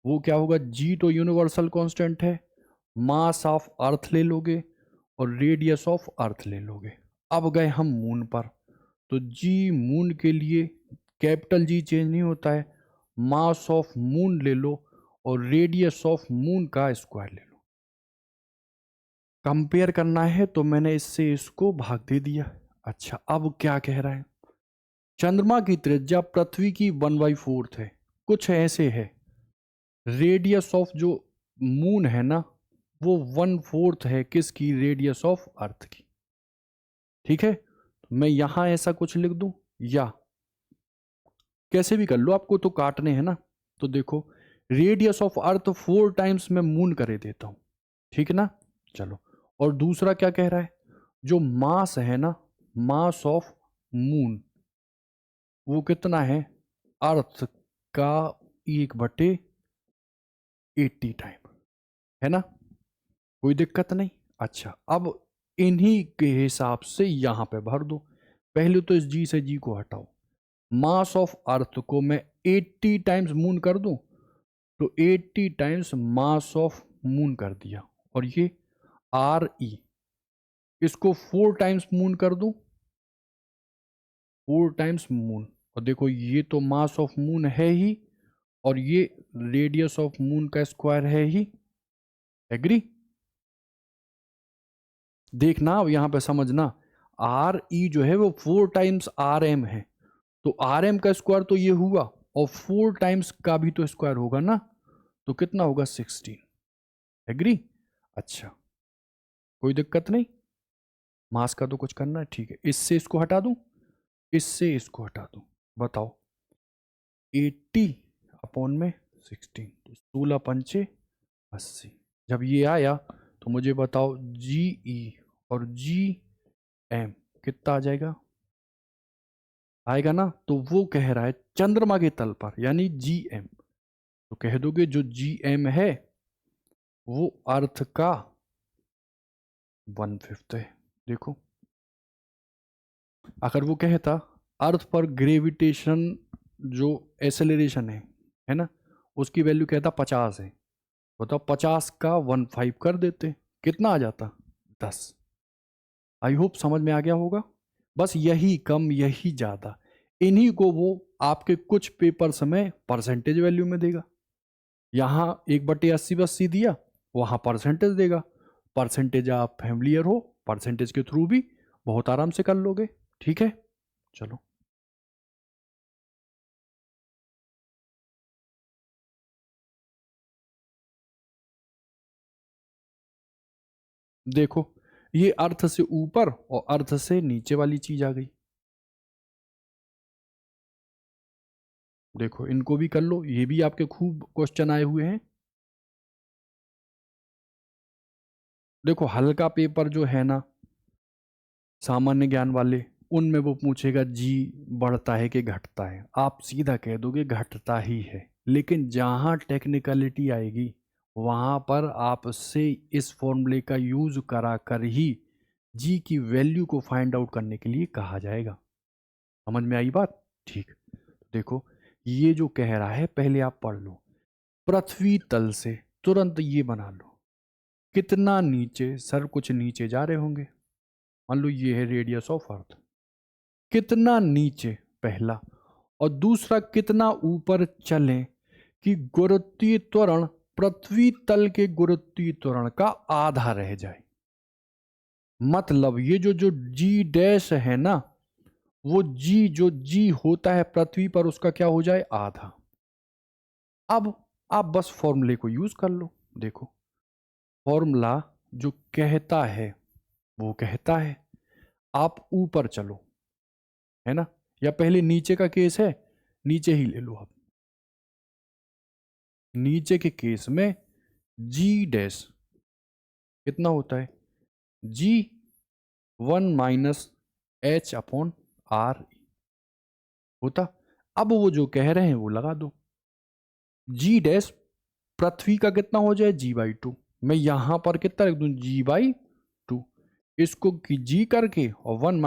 वो क्या होगा, जी तो यूनिवर्सल कांस्टेंट है, मास ऑफ अर्थ ले लोगे और रेडियस ऑफ अर्थ ले लोगे। अब गए हम मून पर, तो जी मून के लिए कैपिटल जी चेंज नहीं होता है, मास ऑफ मून ले लो और रेडियस ऑफ मून का स्क्वायर ले लो। कंपेयर करना है तो मैंने इससे इसको भाग दे दिया। अच्छा, अब क्या कह रहा है, चंद्रमा की त्रिज्या पृथ्वी की 1/4 है, कुछ ऐसे है। रेडियस ऑफ जो मून है ना, वो 1/4 है किसकी, रेडियस ऑफ अर्थ की। ठीक है, तो मैं यहां ऐसा कुछ लिख दूं, या कैसे भी कर लो, आपको तो काटने हैं ना। तो देखो, रेडियस ऑफ अर्थ 4 टाइम्स मैं मून करे देता हूं, ठीक है ना। चलो, और दूसरा क्या कह रहा है, जो मास है ना, मास ऑफ मून, वो कितना है, अर्थ का 1/80 टाइम, है ना, कोई दिक्कत नहीं। अच्छा, अब इन्हीं के हिसाब से यहां पे भर दो। पहले तो इस जी से जी को हटाओ, मास ऑफ अर्थ को मैं 80 टाइम्स मून कर दूं, तो 80 टाइम्स मास ऑफ मून कर दिया, और ये आर ई, इसको 4 टाइम्स मून कर दूं, 4 टाइम्स मून, और देखो ये तो मास ऑफ मून है ही, और ये रेडियस ऑफ मून का स्क्वायर है ही। एग्री, देखना अब यहां पे समझना, आर ई जो है वो 4 टाइम्स आर एम है, तो आर एम का स्क्वायर तो ये हुआ, और 4 टाइम्स का भी तो स्क्वायर होगा ना, तो कितना होगा, 16। एग्री, अच्छा, कोई दिक्कत नहीं, मास का तो कुछ करना है, ठीक है, इससे इसको हटा दूं, इससे इसको हटा दूं, बताओ, 80 अपॉन में 16, तो 16×5 = 80। जब ये आया तो मुझे बताओ, जी ई और जी एम कितना आ जाएगा, आएगा ना। तो वो कह रहा है चंद्रमा के तल पर, यानी जी एम, तो कह दोगे जो जी एम है वो अर्थ का 1/5 है। देखो, अगर वो कहता अर्थ पर ग्रेविटेशन जो एसेलरेशन है ना, उसकी वैल्यू कहता 50 है, बताओ 50 का 1/5 कर देते, कितना आ जाता, 10। आई होप समझ में आ गया होगा। बस यही कम यही ज्यादा, इन्हीं को वो आपके कुछ पेपर्स में परसेंटेज वैल्यू में देगा। यहां 1/80 दिया, वहां परसेंटेज देगा। परसेंटेज आप फैमिलियर हो, परसेंटेज के थ्रू भी बहुत आराम से कर लोगे। ठीक है, चलो। देखो, ये अर्थ से ऊपर और अर्थ से नीचे वाली चीज आ गई। देखो, इनको भी कर लो, ये भी आपके खूब क्वेश्चन आए हुए हैं। देखो, हल्का पेपर जो है ना, सामान्य ज्ञान वाले, उनमें वो पूछेगा जी बढ़ता है कि घटता है, आप सीधा कह दोगे घटता ही है। लेकिन जहां टेक्निकलिटी आएगी, वहां पर आपसे इस फॉर्मूले का यूज करा कर ही जी की वैल्यू को फाइंड आउट करने के लिए कहा जाएगा। समझ में आई बात, ठीक। देखो, ये जो कह रहा है पहले आप पढ़ लो, पृथ्वी तल से तुरंत ये बना लो, कितना नीचे, सर कुछ नीचे जा रहे होंगे, मान लो ये है रेडियस ऑफ अर्थ, कितना नीचे पहला, और दूसरा कितना ऊपर चलें कि गुरुत्वीय त्वरण पृथ्वी तल के गुरुत्वीय त्वरण का आधा रह जाए। मतलब ये जो जी डैश है ना, वो जी जो जी होता है पृथ्वी पर, उसका क्या हो जाए, आधा। अब आप बस फॉर्मूले को यूज कर लो। देखो, फॉर्मूला जो कहता है वो कहता है, आप ऊपर चलो, है ना, या पहले नीचे का केस है, नीचे ही ले लो आप। नीचे के केस में जी डैश कितना होता है, जी 1 - h/r होता। अब वो जो कह रहे हैं वो लगा दो, जी डैश पृथ्वी का कितना हो जाए g/2। मैं यहां पर कितना लिख दूं, g/2। इसको की जी करके और 1 -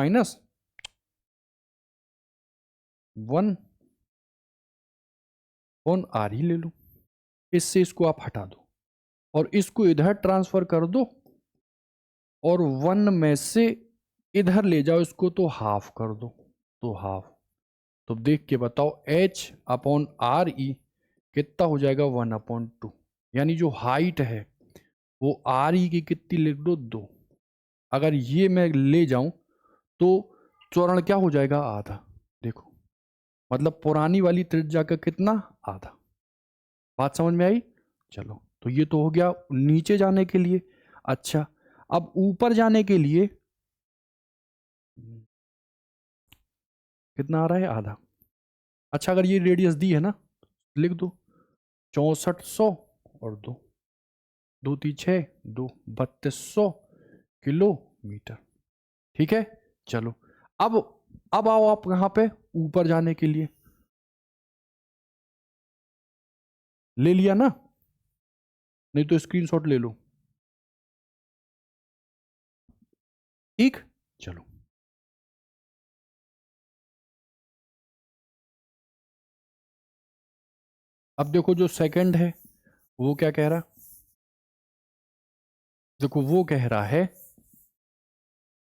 1/r ही ले लो। इससे इसको आप हटा दो और इसको इधर ट्रांसफर कर दो और 1 में से इधर ले जाओ इसको तो हाफ कर दो, तो हाफ। तो देख के बताओ h/r(e) कितना हो जाएगा, 1/2। यानी जो हाइट है वो r e की कितनी लिख दो, 2। अगर ये मैं ले जाऊं तो त्वरण क्या हो जाएगा, आधा। देखो मतलब पुरानी वाली त्रिज्या का कितना, आधा। बात समझ में आई। चलो तो ये तो हो गया नीचे जाने के लिए। अच्छा अब ऊपर जाने के लिए कितना आ रहा है, आधा। अच्छा अगर ये रेडियस दी है ना, लिख दो 6400 और 2, 2 × 6 2 3200 किलोमीटर। ठीक है। चलो अब आओ आप यहाँ पे ऊपर जाने के लिए, ले लिया ना, नहीं तो स्क्रीनशॉट ले लो। ठीक। चलो अब देखो जो सेकंड है वो क्या कह रहा, देखो वो कह रहा है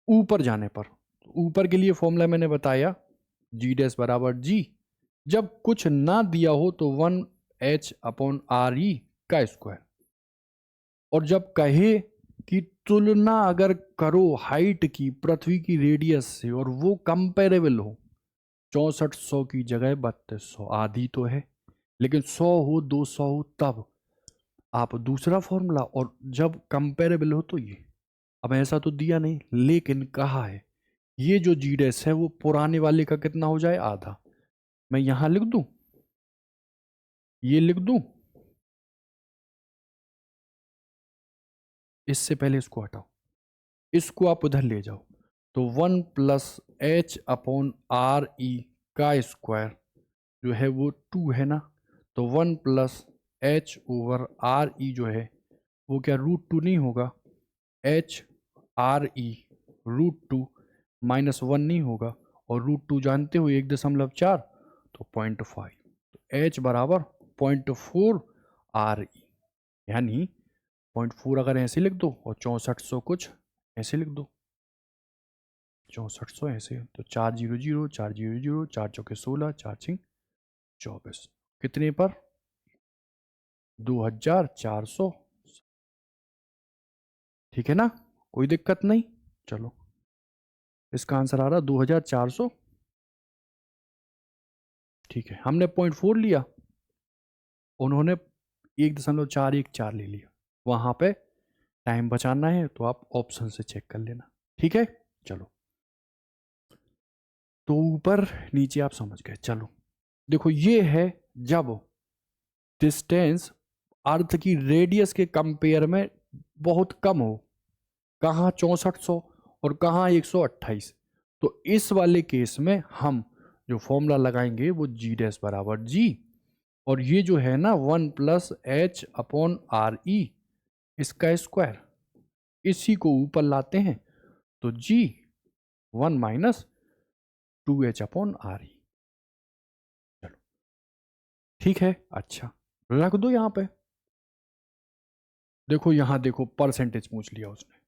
ऊपर जाने पर। ऊपर के लिए फॉर्मूला मैंने बताया, जी डैश बराबर जी, जब कुछ ना दिया हो तो 1 h/r(e) का स्क्वायर। और जब कहे कि तुलना अगर करो हाइट की पृथ्वी की रेडियस से और वो कंपेरेबल हो, 6400 की जगह 3200, आधी तो है, लेकिन 100 हो 200 हो तब आप दूसरा फॉर्मूला, और जब कंपेरेबल हो तो ये। अब ऐसा तो दिया नहीं लेकिन कहा है ये जो जी डैश है वो पुराने वाले का कितना हो जाए, आधा। मैं यहां लिख दूं, ये लिख दूं, इससे पहले इसको हटाओ, इसको आप उधर ले जाओ तो 1 + h/r(e) का स्क्वायर जो है वो 2 है ना, तो 1 + h/r(e) जो है वो क्या √2 नहीं होगा, h/r(e) √2 -1 नहीं होगा, और √2 जानते हो 1.4, तो 0.5, तो h बराबर 0.4 r(e), यानी 0.4 अगर ऐसे लिख दो और 6400 कुछ ऐसे लिख दो, 6400 ऐसे, तो 400 400 4 चौके 16 4 छिंग 24, कितने पर 2400। ठीक है ना, कोई दिक्कत नहीं। चलो इसका आंसर आ रहा 2400। ठीक है, हमने 0.4 लिया, उन्होंने 1.414 ले लिया। वहां पे टाइम बचाना है तो आप ऑप्शन से चेक कर लेना। ठीक है। चलो तो ऊपर नीचे आप समझ गए। चलो देखो ये है जब डिस्टेंस अर्थ की रेडियस के कंपेयर में बहुत कम हो, कहाँ 6400 और कहाँ 128, तो इस वाले केस में हम जो फॉर्मूला लगाएंगे वो जी डैश बराबर जी, और ये जो है ना 1 + h/r(e) इसका स्क्वायर, इसी को ऊपर लाते हैं तो जी 1 - 2h/r(e). चलो ठीक है। अच्छा रख दो यहां पे, देखो यहां देखो परसेंटेज पूछ लिया उसने।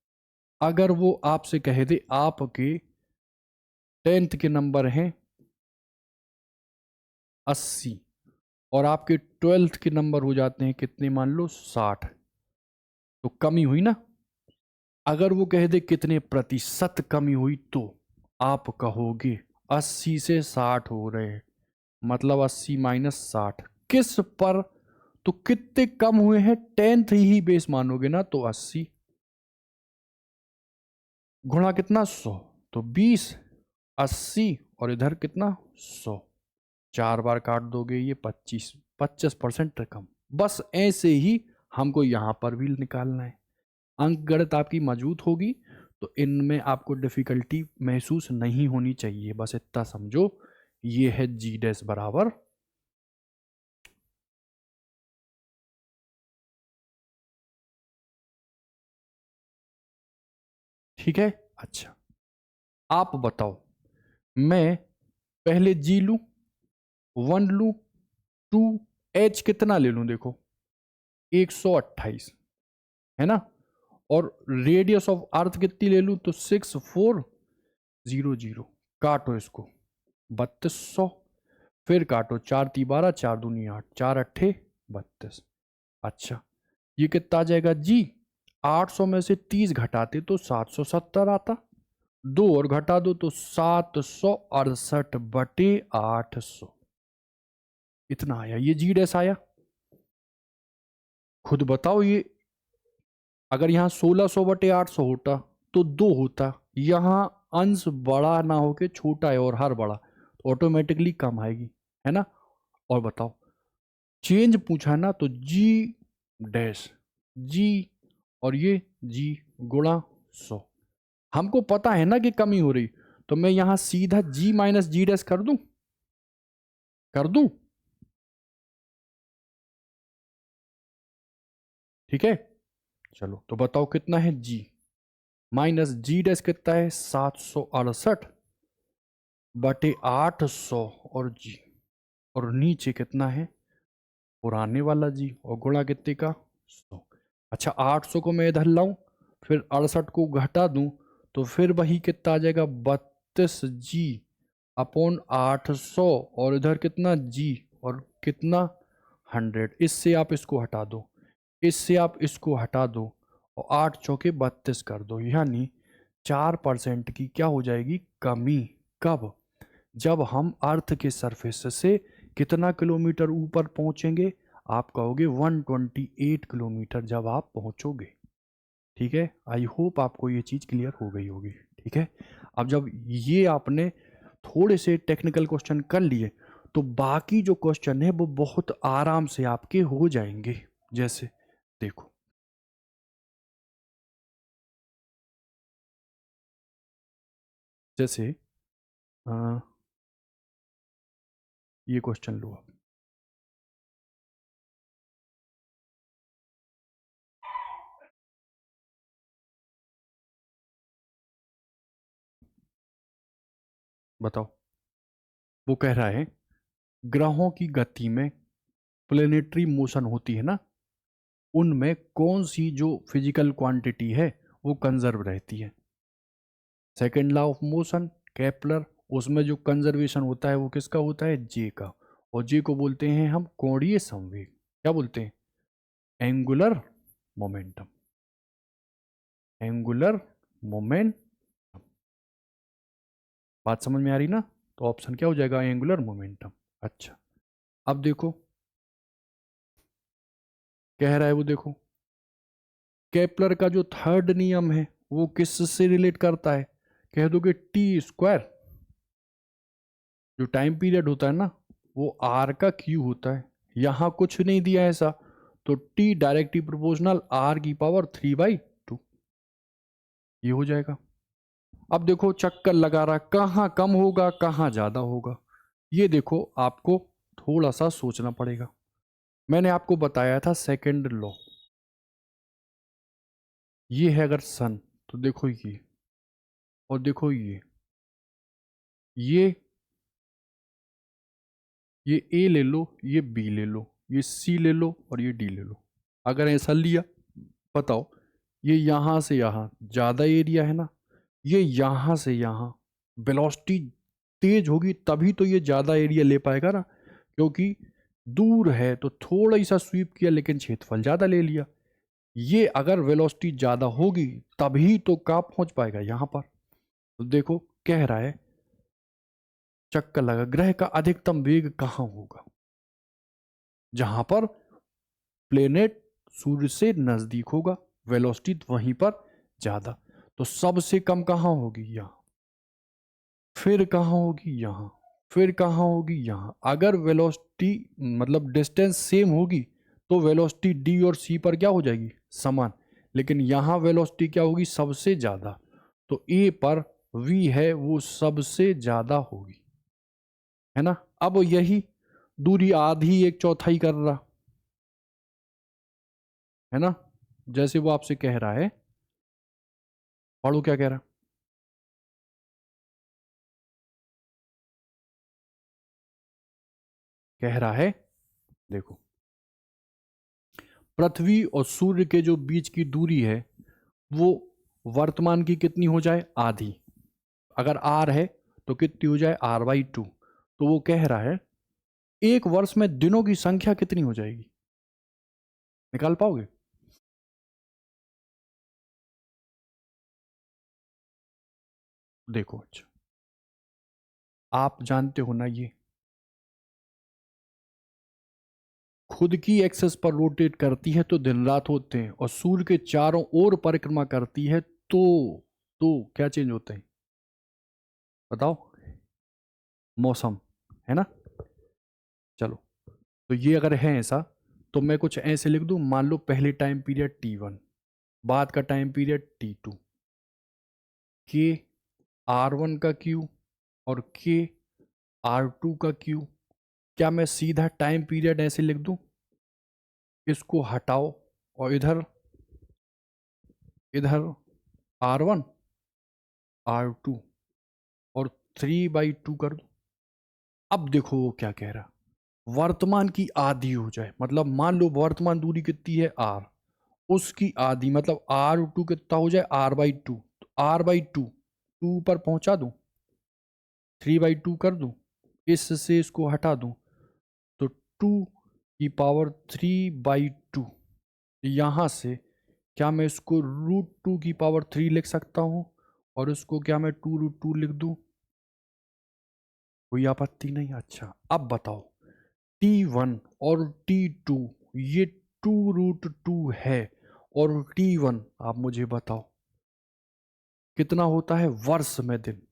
अगर वो आपसे कहे दे आपके 10th के नंबर हैं 80 और आपके 12th के नंबर हो जाते हैं कितने, मान लो 60, तो कमी हुई ना। अगर वो कह दे कितने प्रतिशत कमी हुई, तो आप कहोगे 80 से 60 हो रहे हैं, मतलब 80 - 60 किस पर, तो कितने कम हुए हैं 10th ही बेस मानोगे ना, तो 80 गुणा कितना 100, तो 20 80 और इधर कितना 100। 4 बार काट दोगे ये 25% रकम। बस ऐसे ही हमको यहाँ पर भी निकालना है। अंक गणित आपकी मौजूद होगी तो इनमें आपको डिफिकल्टी महसूस नहीं होनी चाहिए। बस इतना समझो, ये है जी डैश बराबर, ठीक है। अच्छा, आप बताओ, मैं पहले जी लूं, 1 लूं, 2, एच कितना ले लूं? देखो 128 है ना, और रेडियस ऑफ अर्थ कितनी ले लूं? तो 6400। काटो इसको, 3200, फिर काटो, 4×3 = 12, 4×2 = 8, 4×8 = 32। अच्छा, ये कितना आ जाएगा जी? 800 में से 30 घटाते तो 770 आता, 2 और घटा दो तो 768/800, इतना आया। ये जी डैश आया। खुद बताओ, ये अगर यहाँ 1600/800 होता तो 2 होता, यहाँ अंश बड़ा ना होके छोटा है और हर बड़ा, तो ऑटोमेटिकली कम आएगी, है ना। और बताओ, चेंज पूछा है ना, तो जी डैश जी और ये जी गुणा 100। हमको पता है ना कि कमी हो रही, तो मैं यहां सीधा जी माइनस जी डैश कर दूं, कर दूं, ठीक है। चलो तो बताओ कितना है जी माइनस जी डैश, कितना है? 768/800, और जी, और नीचे कितना है? पुराने वाला जी, और गुणा कितने का? 100। अच्छा, 800 को मैं इधर लाऊं, फिर 68 को घटा दूं, तो फिर वही कितना आ जाएगा? 32G/800, और इधर कितना जी, और कितना? 100। इससे आप इसको हटा दो, इससे आप इसको हटा दो, और 8×4 = 32 कर दो, यानी 4% की क्या हो जाएगी? कमी। कब? जब हम अर्थ के सरफेस से कितना किलोमीटर ऊपर पहुंचेंगे? आप कहोगे 128 किलोमीटर जब आप पहुंचोगे, ठीक है। आई होप आपको ये चीज़ क्लियर हो गई होगी, ठीक है। अब जब ये आपने थोड़े से टेक्निकल क्वेश्चन कर लिए, तो बाकी जो क्वेश्चन है वो बहुत आराम से आपके हो जाएंगे। जैसे देखो, जैसे आ, ये क्वेश्चन लो आप, बताओ। वो कह रहा है, ग्रहों की गति में प्लेनेटरी मोशन होती है ना, उनमें कौन सी जो फिजिकल क्वांटिटी है वो कंजर्व रहती है? Second law of motion, Kepler, उसमें जो कंजर्वेशन होता है वो किसका होता है? जे का। और जे को बोलते हैं हम कोणीय संवेग। क्या बोलते हैं? Angular momentum. एंगुलर मोमेंट, बात समझ में आ रही ना? तो ऑप्शन क्या हो जाएगा? Angular momentum. अच्छा, अब देखो, कह रहा है वो, देखो केपलर का जो थर्ड नियम है वो किससे रिलेट करता है? कह दो कि T², जो टाइम पीरियड होता है ना, वो आर का क्यू होता है। यहां कुछ नहीं दिया है ऐसा, तो टी डायरेक्टली प्रोपोर्शनल R⁵ ये हो जाएगा। अब देखो, चक्कर लगा रहा, कहाँ कम होगा कहाँ ज्यादा होगा, ये देखो आपको थोड़ा सा सोचना पड़ेगा। मैंने आपको बताया था सेकंड लॉ, ये है अगर सन, तो देखो ये, और देखो ये ये ए ले लो, ये बी ले लो, ये सी ले लो, और ये डी ले लो। अगर ऐसा लिया, बताओ, ये यहां से यहां ज्यादा एरिया है ना, ये यहां से यहां वेलोसिटी तेज होगी तभी तो ये ज्यादा एरिया ले पाएगा ना, क्योंकि दूर है तो थोड़ा ही सा स्वीप किया लेकिन क्षेत्रफल ज्यादा ले लिया। ये अगर वेलोसिटी ज्यादा होगी तभी तो कहाँ पहुंच पाएगा? यहां पर। तो देखो, कह रहा है, चक्कर लगा, ग्रह का अधिकतम वेग कहां होगा? जहां पर प्लेनेट सूर्य से नजदीक होगा, वेलोसिटी वहीं पर ज्यादा। तो सबसे कम कहां होगी? यहां। फिर कहां होगी? यहां। फिर कहाँ होगी, यहाँ। अगर वेलोसिटी मतलब डिस्टेंस सेम होगी तो वेलोसिटी डी और सी पर क्या हो जाएगी, समान। लेकिन यहाँ वेलोसिटी क्या होगी, सबसे ज़्यादा। तो ए पर वी है वो सबसे ज़्यादा होगी, है ना। अब यही दूरी आधी एक चौथाई कर रहा है ना। जैसे वो आपसे कह रहा है, पढ़ो क्या कह रहा, कह रहा है देखो, पृथ्वी और सूर्य के जो बीच की दूरी है वो वर्तमान की कितनी हो जाए, आधी। अगर आर है तो कितनी हो जाए, r/2। तो वो कह रहा है एक वर्ष में दिनों की संख्या कितनी हो जाएगी, निकाल पाओगे। देखो अच्छा, आप जानते हो ना ये खुद की एक्सेस पर रोटेट करती है तो दिन रात होते हैं, और सूर्य के चारों ओर परिक्रमा करती है तो क्या चेंज होते हैं, बताओ। मौसम, है ना। चलो, तो ये अगर है ऐसा तो मैं कुछ ऐसे लिख दूं, मान लो पहले टाइम पीरियड T1, बाद का टाइम पीरियड T2, के R1 का क्यू और के R2 का क्यू। क्या मैं सीधा टाइम पीरियड ऐसे लिख दूं, इसको हटाओ और इधर इधर R1 R2 और 3/2 कर दो। अब देखो वो क्या कह रहा, वर्तमान की आधी हो जाए, मतलब मान लो वर्तमान दूरी कितनी है r, उसकी आधी मतलब R2 कितना हो जाए, r/2। तो r/2 2 पर पहुंचा दूं, 3/2 कर दूं, इससे इसको हटा दूं, तो 2 की पावर 3/2। यहां से क्या मैं इसको √2 की पावर 3 लिख सकता हूं, और इसको क्या मैं 2√2 लिख दूं, कोई आपत्ति नहीं। अच्छा अब बताओ, T1 और T2 ये 2√2 है, और T1 आप मुझे बताओ कितना होता है वर्ष में दिन,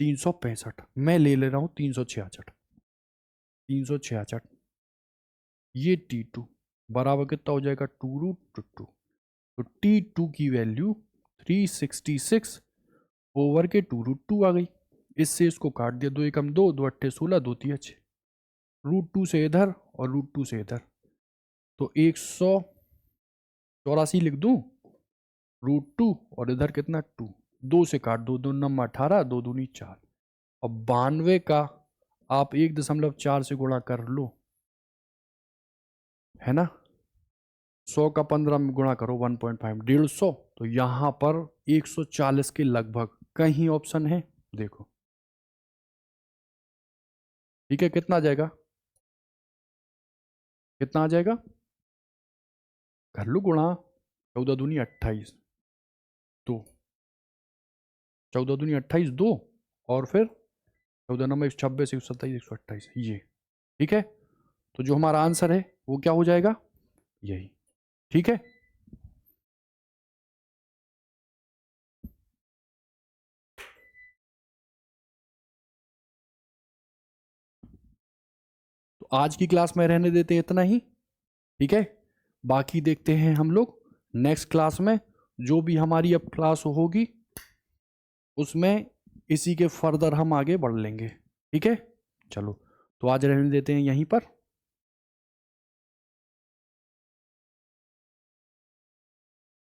365। मैं ले रहा हूं 366, 366। ये T2 बराबर कितना हो जाएगा, 2√2। तो T2 की वैल्यू 366/के 2√2 आ गई। इससे इसको काट दिया, 2 एकम 2, 2 अट्ठे 16, 2 तिया 6। √2 से इधर और √2 से इधर, तो 184 लिख दूं, √2 और इधर कितना 2, 2 से काट दो, 2 नम्मा 18, 2 दूनी 4। और 92 का आप 1.4 से गुणा कर लो, है ना। 100 का 15 में गुणा करो, 1.5, 150। तो यहां पर 140 के लगभग कहीं ऑप्शन है, देखो। ठीक है, कितना आ जाएगा, कितना आ जाएगा, कर लो गुणा, 14 दूनी 28, 2, 14 दूनी 28, 2, और फिर 14 नंबर 126, 127, 128, ये। ठीक है, तो जो हमारा आंसर है वो क्या हो जाएगा, यही। ठीक है, तो आज की क्लास में रहने देते हैं इतना ही। ठीक है, बाकी देखते हैं हम लोग नेक्स्ट क्लास में, जो भी हमारी अब क्लास होगी उसमें इसी के फर्दर हम आगे बढ़ लेंगे। ठीक है, चलो, तो आज रहने देते हैं यहीं पर।